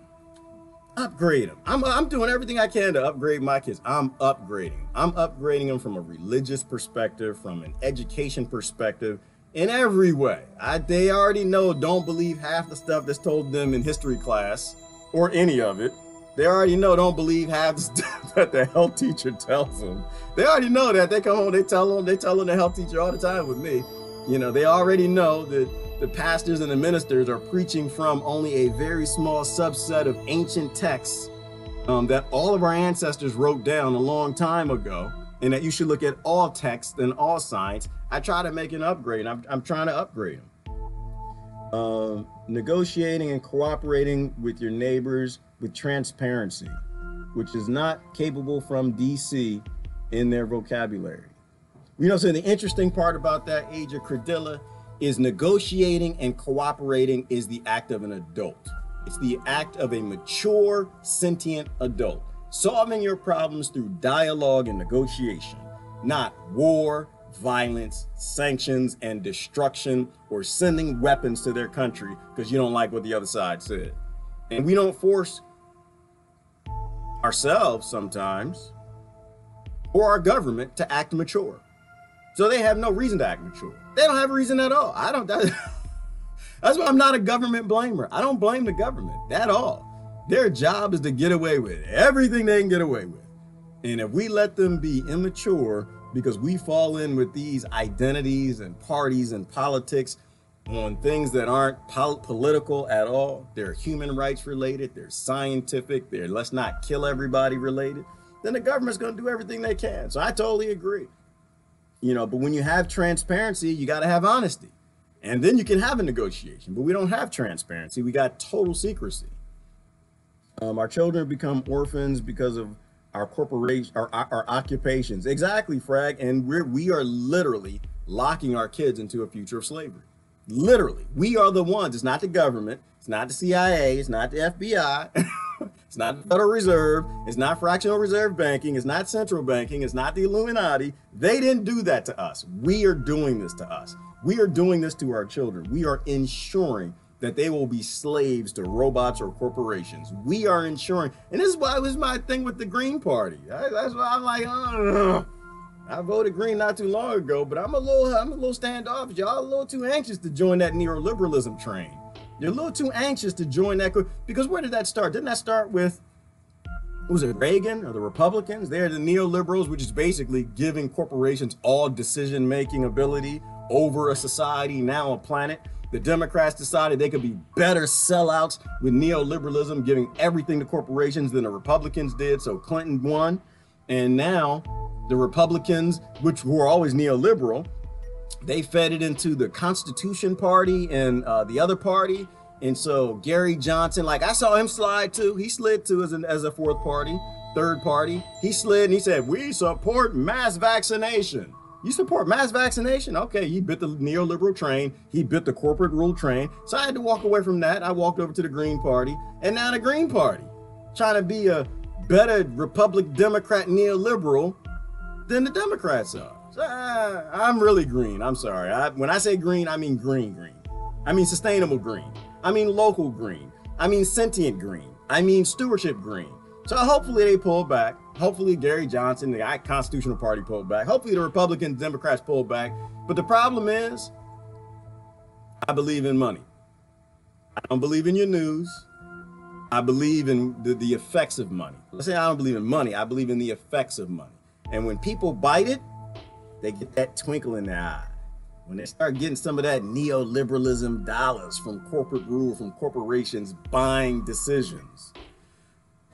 Upgrade them. I'm doing everything I can to upgrade my kids. I'm upgrading them from a religious perspective, from an education perspective, in every way. They already know, don't believe half the stuff that's told them in history class or any of it. They already know, don't believe half the stuff that the health teacher tells them. They already know that. They come home, they tell them the health teacher all the time with me. You know, they already know that the pastors and the ministers are preaching from only a very small subset of ancient texts that all of our ancestors wrote down a long time ago, and that you should look at all texts and all science. I try to make an upgrade. I'm trying to upgrade them. Negotiating and cooperating with your neighbors with transparency, which is not capable from DC in their vocabulary. You know, so the interesting part about that, Age of Credilla, is negotiating and cooperating is the act of an adult. It's the act of a mature, sentient adult, solving your problems through dialogue and negotiation, not war, violence, sanctions, and destruction, or sending weapons to their country because you don't like what the other side said. And we don't force ourselves sometimes or our government to act mature. So they have no reason to act mature. They don't have a reason at all. That's why I'm not a government blamer. I don't blame the government at all. Their job is to get away with everything they can get away with. And if we let them be immature because we fall in with these identities and parties and politics on things that aren't political at all, they're human rights related, they're scientific, they're let's not kill everybody related, then the government's going to do everything they can. So I totally agree. You know, but when you have transparency, you got to have honesty. And then you can have a negotiation, but we don't have transparency. We got total secrecy. Our children become orphans because of our corporation, our occupations. Exactly, Frag. And we are literally locking our kids into a future of slavery. Literally, we are the ones. It's not the government. It's not the CIA. It's not the FBI. It's not the Federal Reserve. It's not fractional reserve banking. It's not central banking. It's not the Illuminati. They didn't do that to us. We are doing this to us. We are doing this to our children. We are ensuring that they will be slaves to robots or corporations. We are ensuring, and this is why it was my thing with the Green Party. That's why I'm like, I voted Green not too long ago, but I'm a little standoffish. Y'all a little too anxious to join that neoliberalism train. You're a little too anxious to join that, because where did that start? Didn't that start with, was it Reagan or the Republicans? They're the neoliberals, which is basically giving corporations all decision-making ability over a society, now a planet. The Democrats decided they could be better sellouts with neoliberalism, giving everything to corporations than the Republicans did. So Clinton won. And now the Republicans, which were always neoliberal, they fed it into the Constitution Party and the other party. And so Gary Johnson, like I saw him slide too. He slid too as a fourth party, third party. He slid and he said, we support mass vaccination. You support mass vaccination? Okay, he bit the neoliberal train. He bit the corporate rule train. So I had to walk away from that. I walked over to the Green Party. And now the Green Party, trying to be a better Republic, Democrat, neoliberal than the Democrats are. So, I'm really green. I'm sorry. When I say green, I mean green. I mean sustainable green. I mean local green. I mean sentient green. I mean stewardship green. So hopefully they pull back. Hopefully Gary Johnson, the Constitutional Party, pulled back. Hopefully the Republicans, Democrats pull back. But the problem is, I believe in money. I don't believe in your news. I believe in the effects of money. Let's say I don't believe in money. I believe in the effects of money. And when people bite it, they get that twinkle in their eye. When they start getting some of that neoliberalism dollars from corporate rule, from corporations buying decisions,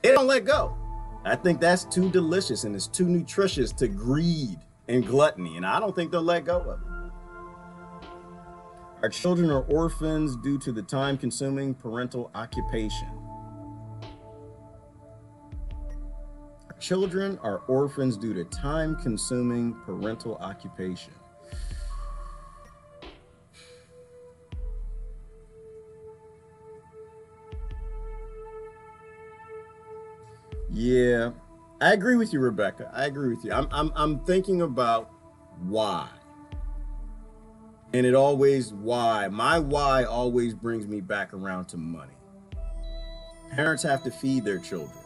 they don't let go. I think that's too delicious and it's too nutritious to greed and gluttony, and I don't think they'll let go of it. Our children are orphans due to the time-consuming parental occupation. Our children are orphans due to time-consuming parental occupation. Yeah, I agree with you, Rebecca. I agree with you. I'm thinking about why. And it always, why? My why always brings me back around to money. Parents have to feed their children.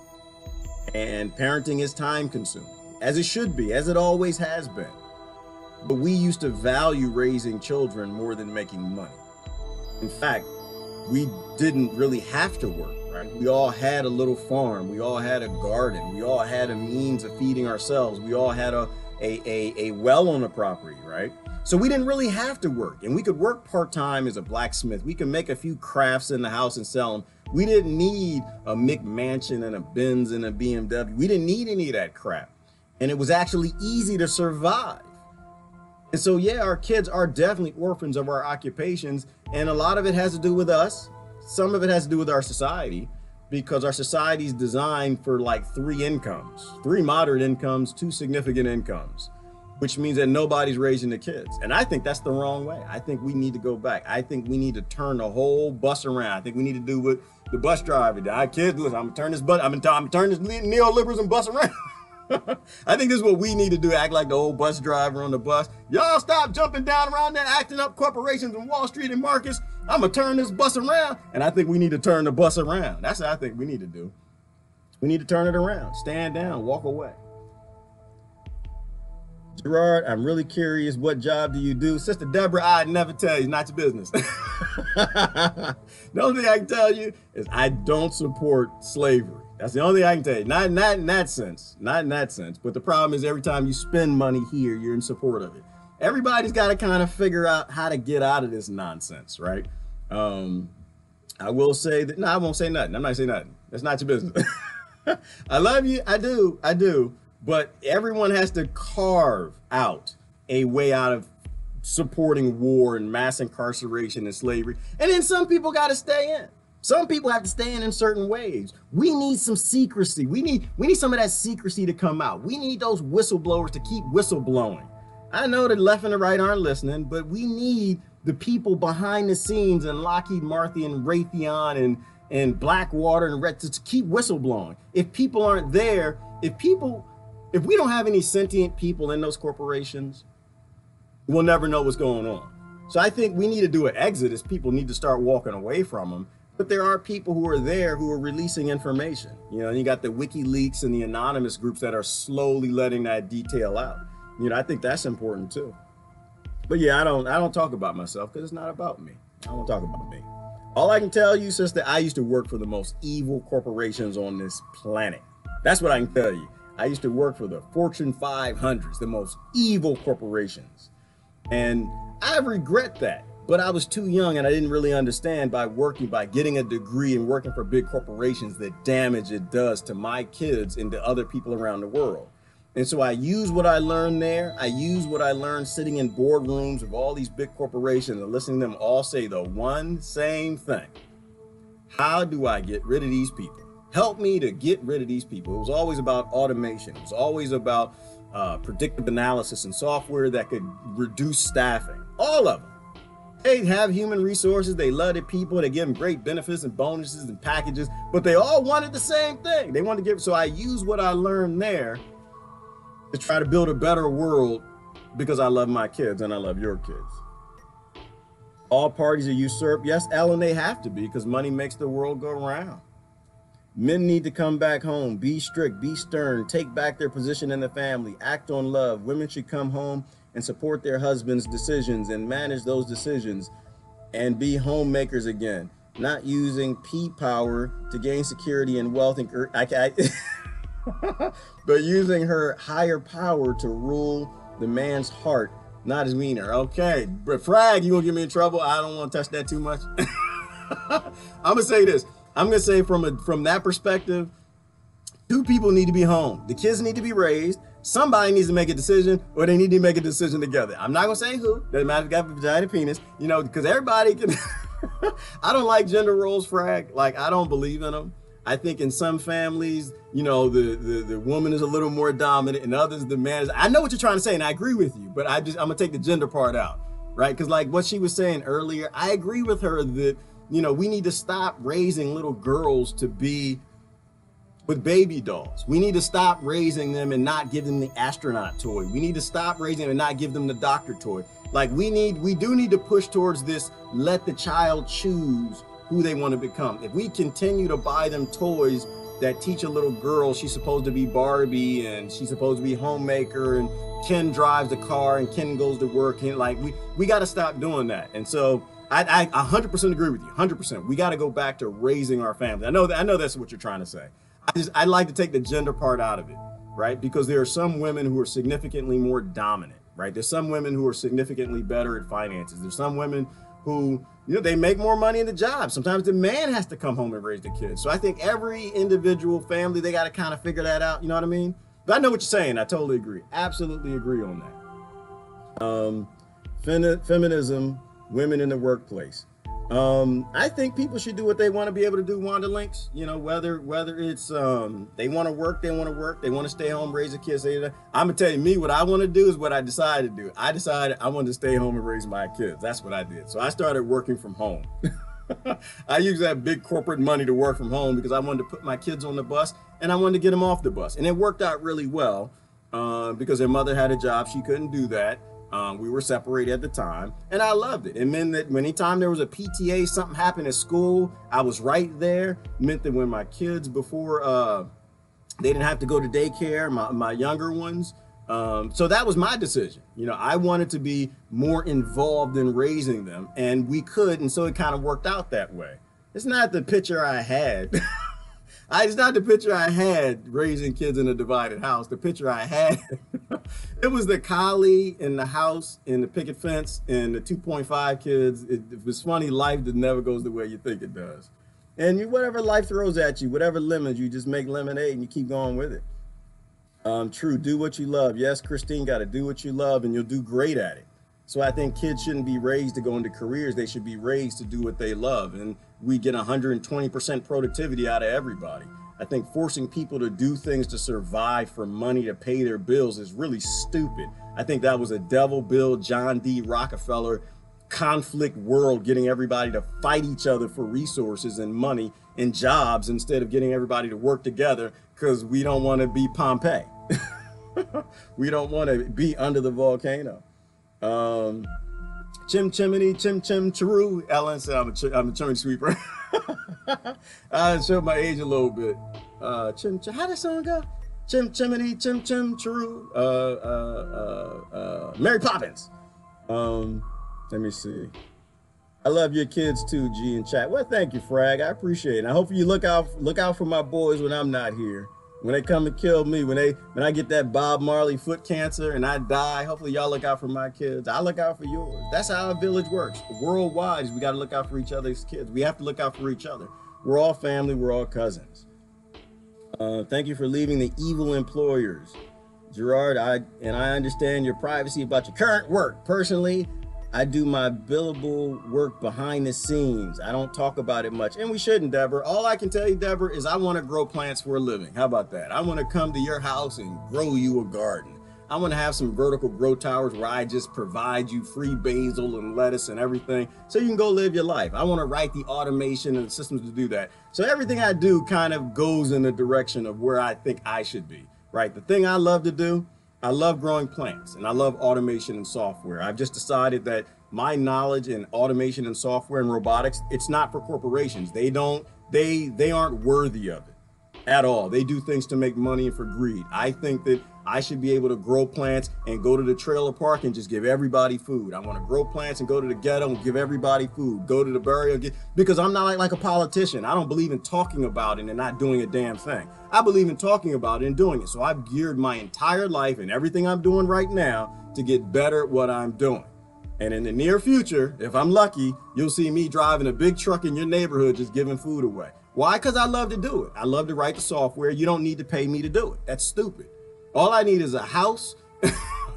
And parenting is time consuming, as it should be, as it always has been. But we used to value raising children more than making money. In fact, we didn't really have to work. Right? We all had a little farm. We all had a garden. We all had a means of feeding ourselves. We all had a well on the property, right? So we didn't really have to work. And we could work part-time as a blacksmith. We could make a few crafts in the house and sell them. We didn't need a McMansion and a Benz and a BMW. We didn't need any of that crap. And it was actually easy to survive. And so, yeah, our kids are definitely orphans of our occupations. And a lot of it has to do with us. Some of it has to do with our society, because our society is designed for like 3 incomes, 3 moderate incomes, 2 significant incomes. which means that nobody's raising the kids. And I think that's the wrong way. I think we need to go back. I think we need to turn the whole bus around. I think we need to do what the bus driver did. Kids, listen, I'm gonna turn this bus, I'm gonna turn this neoliberalism bus around. I think this is what we need to do, act like the old bus driver on the bus. Y'all stop jumping down around there, acting up corporations in Wall Street and markets. I'm gonna turn this bus around. And I think we need to turn the bus around. That's what I think we need to do. We need to turn it around. Stand down, walk away. Gerard, I'm really curious, what job do you do? Sister Deborah, I'd never tell you, it's not your business. The only thing I can tell you is I don't support slavery. That's the only thing I can tell you. Not in that sense. Not in that sense. But the problem is every time you spend money here, you're in support of it. Everybody's got to kind of figure out how to get out of this nonsense, right? I will say that, no, I won't say nothing. I'm not saying nothing. That's not your business. I love you. I do. But everyone has to carve out a way out of supporting war and mass incarceration and slavery. And then some people got to stay in. Some people have to stay in certain ways. We need some secrecy. We need some of that secrecy to come out. We need those whistleblowers to keep whistleblowing. I know the left and the right aren't listening, but we need the people behind the scenes in Lockheed Martin and Raytheon and Blackwater and Red to keep whistleblowing. If people aren't there, if we don't have any sentient people in those corporations, we'll never know what's going on. So I think we need to do an exodus. People need to start walking away from them. But there are people who are there who are releasing information. You know, and you got the WikiLeaks and the anonymous groups that are slowly letting that detail out. You know, I think that's important too. But yeah, I don't talk about myself because it's not about me. I don't talk about me. All I can tell you, sister, I used to work for the most evil corporations on this planet. That's what I can tell you. I used to work for the Fortune 500s, the most evil corporations. And I regret that. But I was too young and I didn't really understand by getting a degree and working for big corporations, the damage it does to my kids and to other people around the world. And so I use what I learned there. I use what I learned sitting in boardrooms of all these big corporations and listening to them all say the one same thing. How do I get rid of these people? Help me to get rid of these people. It was always about automation. It was always about predictive analysis and software that could reduce staffing. All of them. They have human resources, they love the people, they give them great benefits and bonuses and packages, but they all wanted the same thing. They wanted to give, so I use what I learned there to try to build a better world because I love my kids and I love your kids. All parties are usurped. Yes, Ellen, they have to be because money makes the world go round. Men need to come back home, be strict, be stern, take back their position in the family, act on love. Women should come home and support their husbands' decisions and manage those decisions and be homemakers again, not using P-power to gain security and wealth, but using her higher power to rule the man's heart, not his wiener. Okay, but Frag, you gonna get me in trouble? I don't want to touch that too much. I'm gonna say this. I'm gonna say from that perspective, two people need to be home. The kids need to be raised. Somebody needs to make a decision, or they need to make a decision together. I'm not gonna say who. Doesn't matter if you got a vagina, penis, you know, because everybody can. I don't like gender roles, Frag. Like, I don't believe in them. I think in some families, you know, the woman is a little more dominant, and others the man is. I know what you're trying to say, and I agree with you, but I'm gonna take the gender part out, right? Because like what she was saying earlier, I agree with her that, you know, we need to stop raising little girls to be with baby dolls. We need to stop raising them and not give them the astronaut toy. We need to stop raising them and not give them the doctor toy. Like we do need to push towards this, let the child choose who they want to become. If we continue to buy them toys that teach a little girl she's supposed to be Barbie and she's supposed to be homemaker and Ken drives the car and Ken goes to work, and like we got to stop doing that. And so I 100% agree with you, 100%. We got to go back to raising our family. I know that's what you're trying to say. I'd like to take the gender part out of it, right? Because there are some women who are significantly more dominant, right? There's some women who are significantly better at finances. There's some women who, you know, they make more money in the job. Sometimes the man has to come home and raise the kids. So I think every individual family, they got to kind of figure that out. You know what I mean? But I know what you're saying. I totally agree. Absolutely agree on that. Feminism, women in the workplace. I think people should do what they want to be able to do, Wanda Links. You know, whether it's they want to work, they want to stay home, raise a kid. I'm gonna tell you, me, what I want to do is what I decided to do. I decided I wanted to stay home and raise my kids. That's what I did. So I started working from home. I used that big corporate money to work from home because I wanted to put my kids on the bus and I wanted to get them off the bus. And it worked out really well because their mother had a job. She couldn't do that. We were separated at the time, and I loved it. It meant that anytime there was a PTA, something happened at school, I was right there. It meant that when my kids, before they didn't have to go to daycare, my younger ones. So that was my decision. You know, I wanted to be more involved in raising them, and we could, and so it kind of worked out that way. It's not the picture I had. It's not the picture I had raising kids in a divided house. The picture I had, it was the collie in the house, in the picket fence, and the 2.5 kids. It was funny. Life never goes the way you think it does. And whatever life throws at you, whatever lemons, you just make lemonade and you keep going with it. True, do what you love. Yes, Christine, got to do what you love and you'll do great at it. So I think kids shouldn't be raised to go into careers. They should be raised to do what they love. And we get 120% productivity out of everybody. I think forcing people to do things to survive for money to pay their bills is really stupid. I think that was a devil Bill, John D. Rockefeller conflict world, getting everybody to fight each other for resources and money and jobs instead of getting everybody to work together because we don't want to be Pompeii. We don't want to be under the volcano. Chim chimney, chim chim chiroo. Ellen said I'm a chimney sweeper. I showed my age a little bit. Chim chim. How does song go? Chim chimney, chim chim chiroo. Mary Poppins. Let me see. I love your kids too, G in chat. Well, thank you, Frag. I appreciate it. I hope you look out for my boys when I'm not here. When they come and kill me, when I get that Bob Marley foot cancer and I die, hopefully y'all look out for my kids. I look out for yours. That's how a village works. Worldwide, we got to look out for each other's kids. We have to look out for each other. We're all family. We're all cousins. Thank you for leaving the evil employers. Gerard, I understand your privacy about your current work. Personally, I do my billable work behind the scenes. I don't talk about it much, and we shouldn't, Deborah. All I can tell you, Deborah, is I want to grow plants for a living. How about that? I want to come to your house and grow you a garden. I want to have some vertical grow towers where I just provide you free basil and lettuce and everything so you can go live your life. I want to write the automation and the systems to do that. So everything I do kind of goes in the direction of where I think I should be, right? The thing I love to do, I love growing plants and I love automation and software. I've just decided that my knowledge in automation and software and robotics, it's not for corporations. They aren't worthy of it at all. They do things to make money and for greed. I think that I should be able to grow plants and go to the trailer park and just give everybody food. I want to grow plants and go to the ghetto and give everybody food. Go to the burial, because I'm not like a politician. I don't believe in talking about it and not doing a damn thing. I believe in talking about it and doing it. So I've geared my entire life and everything I'm doing right now to get better at what I'm doing. And in the near future, if I'm lucky, you'll see me driving a big truck in your neighborhood just giving food away. Why? Because I love to do it. I love to write the software. You don't need to pay me to do it. That's stupid. All I need is a house,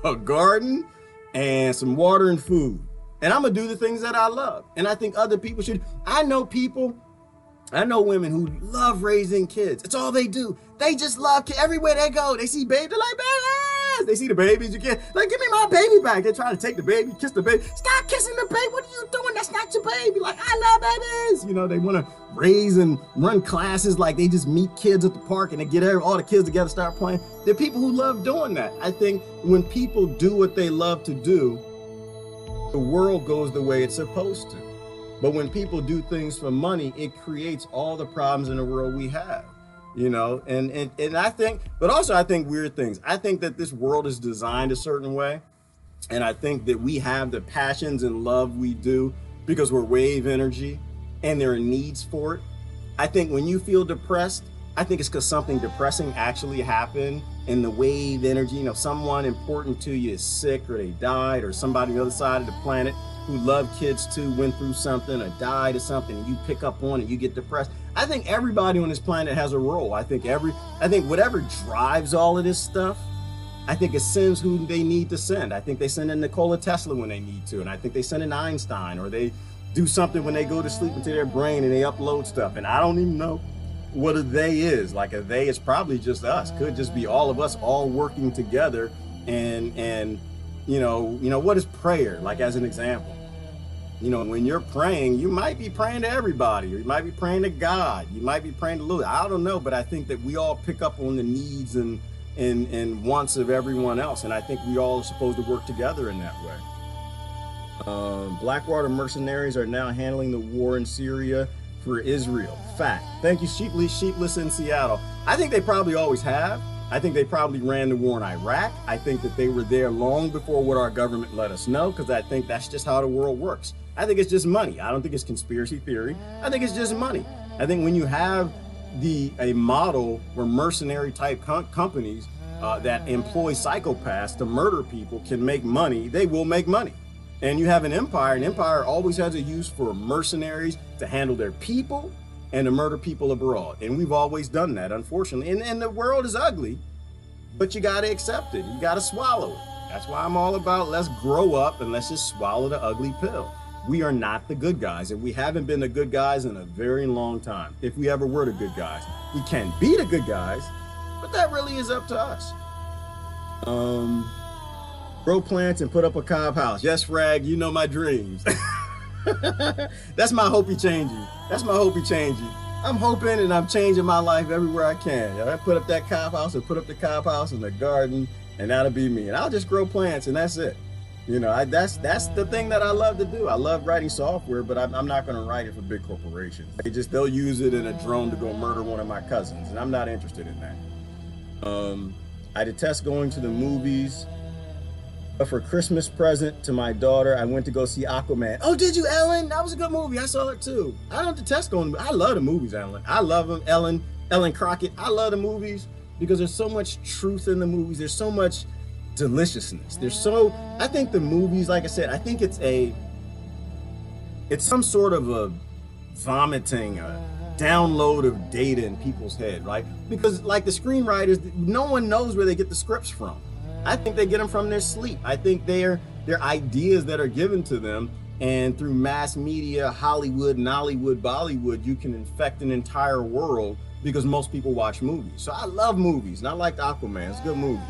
a garden, and some water and food. And I'm going to do the things that I love. And I think other people should. I know women who love raising kids. It's all they do. They just love kids. Everywhere they go, they see babies. They're like, babies. They see the babies. You can't, like, give me my baby back. They're trying to take the baby, kiss the baby. Stop kissing the baby. What are you doing? That's not your baby. Like, I love babies. You know, they want to raise and run classes like they just meet kids at the park and they get all the kids together, start playing. There are people who love doing that. I think when people do what they love to do, the world goes the way it's supposed to. But when people do things for money, it creates all the problems in the world we have, you know, and I think, but also I think weird things. I think that this world is designed a certain way. And I think that we have the passions and love we do because we're wave energy and there are needs for it. I think when you feel depressed, I think it's because something depressing actually happened in the wave energy. You know, someone important to you is sick or they died, or somebody on the other side of the planet who loved kids too went through something or died or something, and you pick up on it, you get depressed. I think everybody on this planet has a role. I think whatever drives all of this stuff, I think it sends who they need to send. I think they send in Nikola Tesla when they need to, and I think they send in Einstein, or they do something when they go to sleep into their brain and they upload stuff. And I don't even know what a they is. Like a they is probably just us. Could just be all of us all working together. And you know, what is prayer? Like as an example, you know, when you're praying, you might be praying to everybody, or you might be praying to God. You might be praying to Lord. I don't know, but I think that we all pick up on the needs and wants of everyone else. And I think we all are supposed to work together in that way. Blackwater mercenaries are now handling the war in Syria for Israel. Fact. Thank you, Sheepless in Seattle. I think they probably always have. I think they probably ran the war in Iraq. I think that they were there long before what our government let us know, because I think that's just how the world works. I think it's just money. I don't think it's conspiracy theory. I think it's just money. I think when you have a model where mercenary type companies that employ psychopaths to murder people can make money, they will make money. And you have an empire always has a use for mercenaries to handle their people and to murder people abroad. And we've always done that, unfortunately. And the world is ugly, but you got to accept it. You got to swallow it. That's why I'm all about let's grow up and let's just swallow the ugly pill. We are not the good guys, and we haven't been the good guys in a very long time. If we ever were the good guys, we can be the good guys, but that really is up to us. Grow plants and put up a cob house. Yes, Frag, you know my dreams. That's my hopey changing. That's my hopey changing. I'm hoping and I'm changing my life everywhere I can. I put up that cob house and put up the cob house in the garden, and that'll be me. And I'll just grow plants, and that's it. You know, that's the thing that I love to do. I love writing software, but I'm not going to write it for big corporations. They'll use it in a drone to go murder one of my cousins, and I'm not interested in that. I detest going to the movies. But for Christmas present to my daughter, I went to go see Aquaman. Oh, did you, Ellen? That was a good movie. I saw it too. I don't detest going. I love the movies, Ellen. I love them. Ellen Crockett. I love the movies because there's so much truth in the movies. There's so much deliciousness. I think the movies, like I said, I think it's some sort of a vomiting, a download of data in people's head, right? Because like the screenwriters, no one knows where they get the scripts from. I think they get them from their sleep. I think they're ideas that are given to them, and through mass media, Hollywood, Nollywood, Bollywood, you can infect an entire world because most people watch movies. So I love movies, and I liked Aquaman. It's a good movie.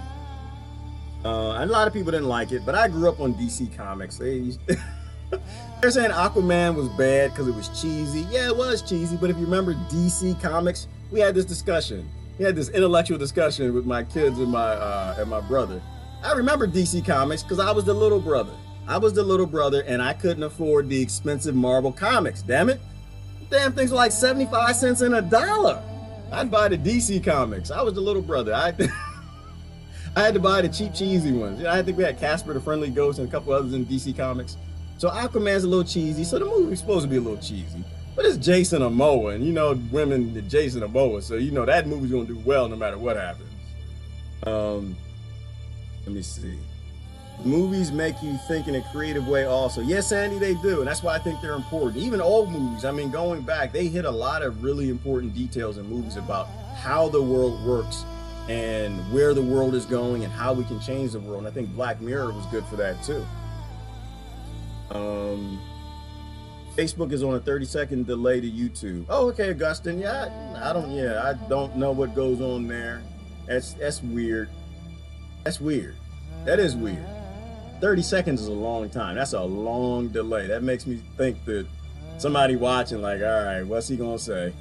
A lot of people didn't like it, but I grew up on DC Comics. They're saying Aquaman was bad because it was cheesy. Yeah, it was cheesy, but if you remember DC Comics, we had this discussion. We had this intellectual discussion with my kids and my brother. I remember DC Comics because I was the little brother. And I couldn't afford the expensive Marvel comics, damn it. Damn things were like 75 cents and $1. I'd buy the DC Comics. I was the little brother. I had to buy the cheap, cheesy ones. I think we had Casper the Friendly Ghost and a couple others in DC Comics. So Aquaman's a little cheesy, so the movie's supposed to be a little cheesy. But it's Jason Momoa, and you know women, Jason Momoa, so you know that movie's gonna do well no matter what happens. Let me see. Movies make you think in a creative way also. Yes, Sandy, they do, and that's why I think they're important. Even old movies, I mean, going back, they hit a lot of really important details in movies about how the world works and where the world is going and how we can change the world. And I think Black Mirror was good for that too. Facebook is on a 30-second delay to YouTube. Oh, okay, Augustine. Yeah, I don't know what goes on there. That's weird. That's weird. That is weird. 30 seconds is a long time. That's a long delay. That makes me think that somebody watching like, all right, what's he gonna say?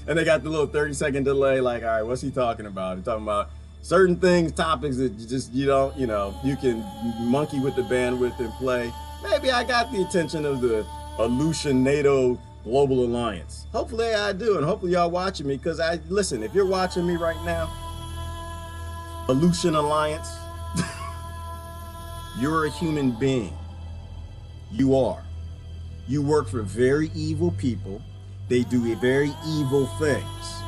And they got the little 30-second delay, like, all right, what's he talking about? He's talking about certain things, topics that you can monkey with the bandwidth and play. Maybe I got the attention of the Aleutian NATO Global Alliance. Hopefully I do, and hopefully y'all watching me, because listen, if you're watching me right now, Aleutian Alliance, you're a human being. You are. You work for very evil people. They do very evil things.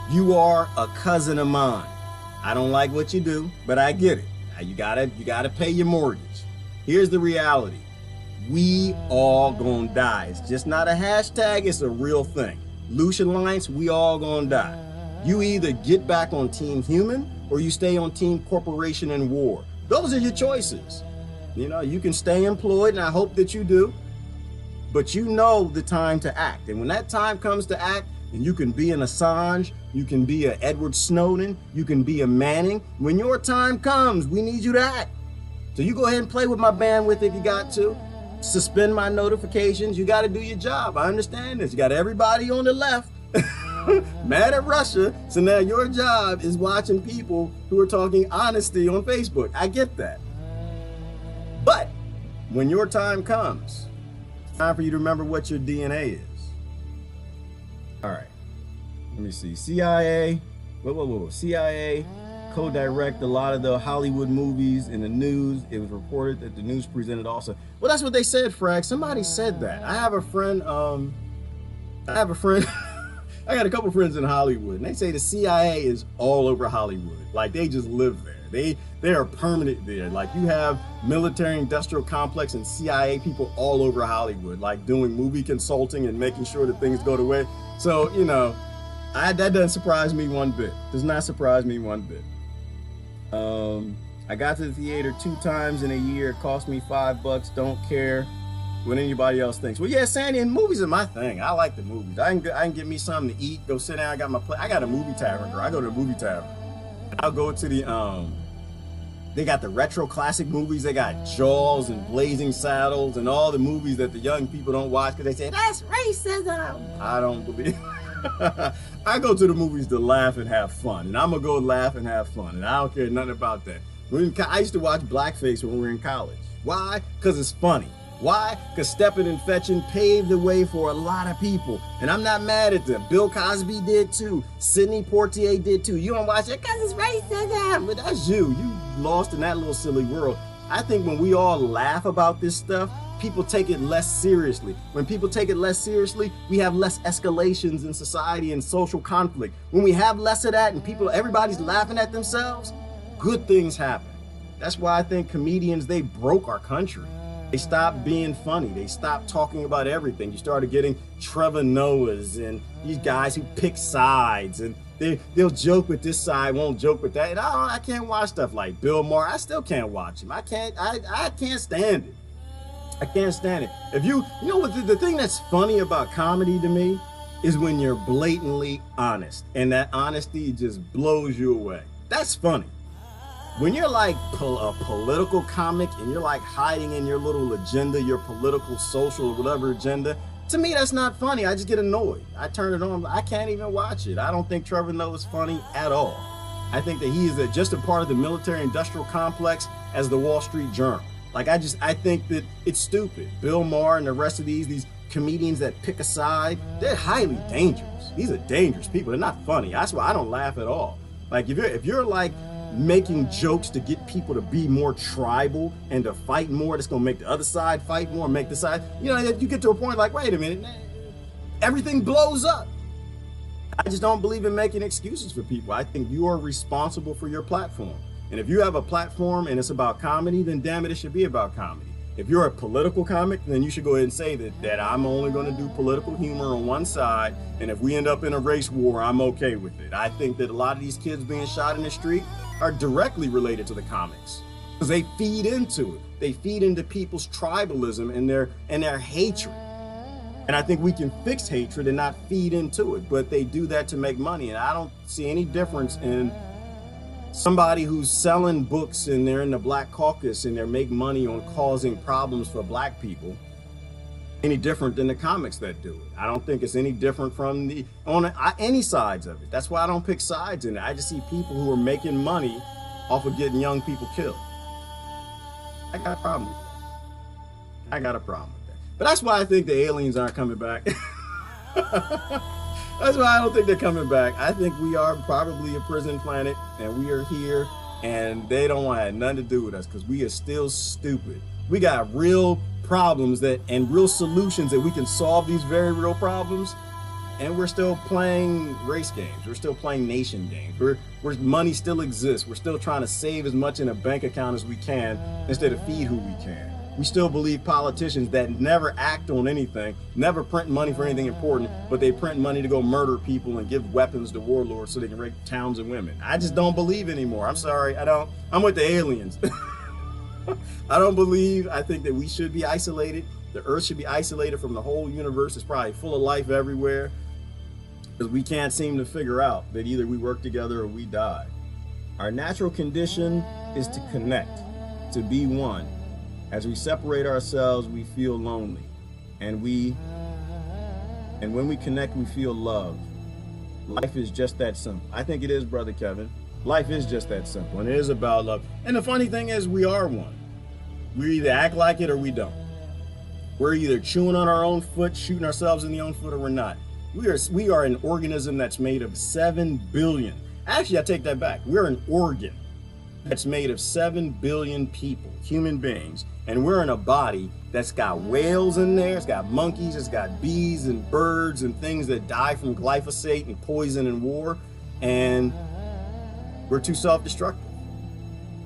You are a cousin of mine. I don't like what you do, but I get it. You gotta pay your mortgage. Here's the reality. We all gonna die. It's just not a hashtag, it's a real thing. Aleutian Alliance, we all gonna die. You either get back on Team Human or you stay on Team Corporation and War. Those are your choices. You know, you can stay employed, and I hope that you do. but you know the time to act. And when that time comes to act, and you can be an Assange, you can be a Edward Snowden, you can be a Manning. When your time comes, we need you to act. So you go ahead and play with my bandwidth if you got to. Suspend my notifications. You got to do your job. I understand this. You got everybody on the left mad at Russia. So now your job is watching people who are talking honesty on Facebook. I get that. But when your time comes, it's time for you to remember what your DNA is. All right, let me see. CIA, CIA co-direct a lot of the Hollywood movies in the news. It was reported that the news presented also. Well, that's what they said, Frag. Somebody said that. I have a friend, I got a couple friends in Hollywood, and they say the CIA is all over Hollywood. Like, they just live there. They are permanent there. Like, you have military industrial complex and CIA people all over Hollywood, like doing movie consulting and making sure that things go the way. So, you know, that doesn't surprise me one bit. Does not surprise me one bit. I got to the theater 2 times in a year. It cost me $5. Don't care what anybody else thinks. Well, yeah, Sandy, and movies are my thing. I like the movies. I can get me something to eat, go sit down. I got a movie tavern, girl. I go to a movie tavern. I'll go to the, they got the retro classic movies. They got Jaws and Blazing Saddles and all the movies that the young people don't watch because they say, that's racism. I don't believe I go to the movies to laugh and have fun. And I'm going to go laugh and have fun. And I don't care nothing about that. I used to watch blackface when we were in college. Why? Because it's funny. Why? Because stepping and fetching paved the way for a lot of people. And I'm not mad at them. Bill Cosby did too. Sidney Poitier did too. You don't watch it because it's racism. But that's you. You lost in that little silly world. I think when we all laugh about this stuff, people take it less seriously. When people take it less seriously, we have less escalations in society and social conflict. When we have less of that and everybody's laughing at themselves, good things happen. That's why I think comedians, they broke our country. They stopped being funny. They stopped talking about everything. You started getting Trevor Noahs and these guys who pick sides, and they'll joke with this side, won't joke with that. And I can't watch stuff like Bill Maher. I still can't watch him. I can't stand it. I can't stand it. If you know what the thing that's funny about comedy to me is when you're blatantly honest, and that honesty just blows you away. That's funny. When you're like a political comic and you're like hiding in your little agenda, your political, social, whatever agenda, to me that's not funny. I just get annoyed. I turn it on. I can't even watch it. I don't think Trevor Noah is funny at all. I think that he is just a part of the military industrial complex as the Wall Street Journal. Like, I think that it's stupid. Bill Maher and the rest of these comedians that pick a side, they're highly dangerous. These are dangerous people. They're not funny. That's why I don't laugh at all. Like, if you're like making jokes to get people to be more tribal and to fight more, that's gonna make the other side fight more, make the side, you know, you get to a point like, wait a minute, everything blows up. I just don't believe in making excuses for people. I think you are responsible for your platform. And if you have a platform and it's about comedy, then damn it, it should be about comedy. If you're a political comic, then you should go ahead and say that I'm only going to do political humor on one side, and if we end up in a race war, I'm okay with it. I think that a lot of these kids being shot in the street are directly related to the comics because they feed into it. They feed into people's tribalism and their hatred. And I think we can fix hatred and not feed into it, but they do that to make money. And I don't see any difference in somebody who's selling books and they're in the Black Caucus and they're making money on causing problems for Black people any different than the comics that do it. I don't think it's any different from any sides of it. That's why I don't pick sides in it. I just see people who are making money off of getting young people killed. I got a problem with that. I got a problem with that. But that's why I think the aliens aren't coming back. That's why I don't think they're coming back. I think we are probably a prison planet and we are here and they don't want to have nothing to do with us because we are still stupid. We got real problems and real solutions that we can solve these very real problems, and we're still playing race games. We're still playing nation games. Where money still exists. We're still trying to save as much in a bank account as we can instead of feed who we can. We still believe politicians that never act on anything, never print money for anything important, but they print money to go murder people and give weapons to warlords so they can rape towns and women. I just don't believe anymore. I'm sorry. I don't. I'm with the aliens. I don't believe. I think that we should be isolated The Earth should be isolated from the whole universe. It's probably full of life everywhere, because we can't seem to figure out that either we work together or we die. Our natural condition is to connect, to be one. As we separate ourselves, we feel lonely. And when we connect, we feel love. Life is just that simple. I think it is, Brother Kevin. Life is just that simple, and it is about love. And the funny thing is, we are one. We either act like it or we don't. We're either chewing on our own foot, shooting ourselves in the own foot, or we're not. We are an organism that's made of 7 billion. Actually, I take that back. We're an organ that's made of 7 billion people, human beings. And we're in a body that's got whales in there, it's got monkeys, it's got bees and birds and things that die from glyphosate and poison and war. And we're too self-destructive.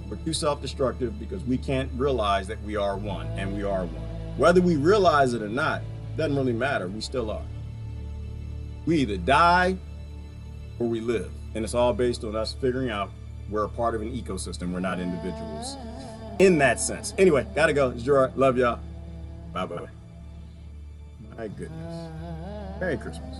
We're too self-destructive because we can't realize that we are one, and we are one. Whether we realize it or not, doesn't really matter, we still are. We either die or we live. And it's all based on us figuring out we're a part of an ecosystem, we're not individuals. In that sense. Anyway, gotta go. It's Gerard. Love y'all. Bye-bye. My goodness. Merry Christmas.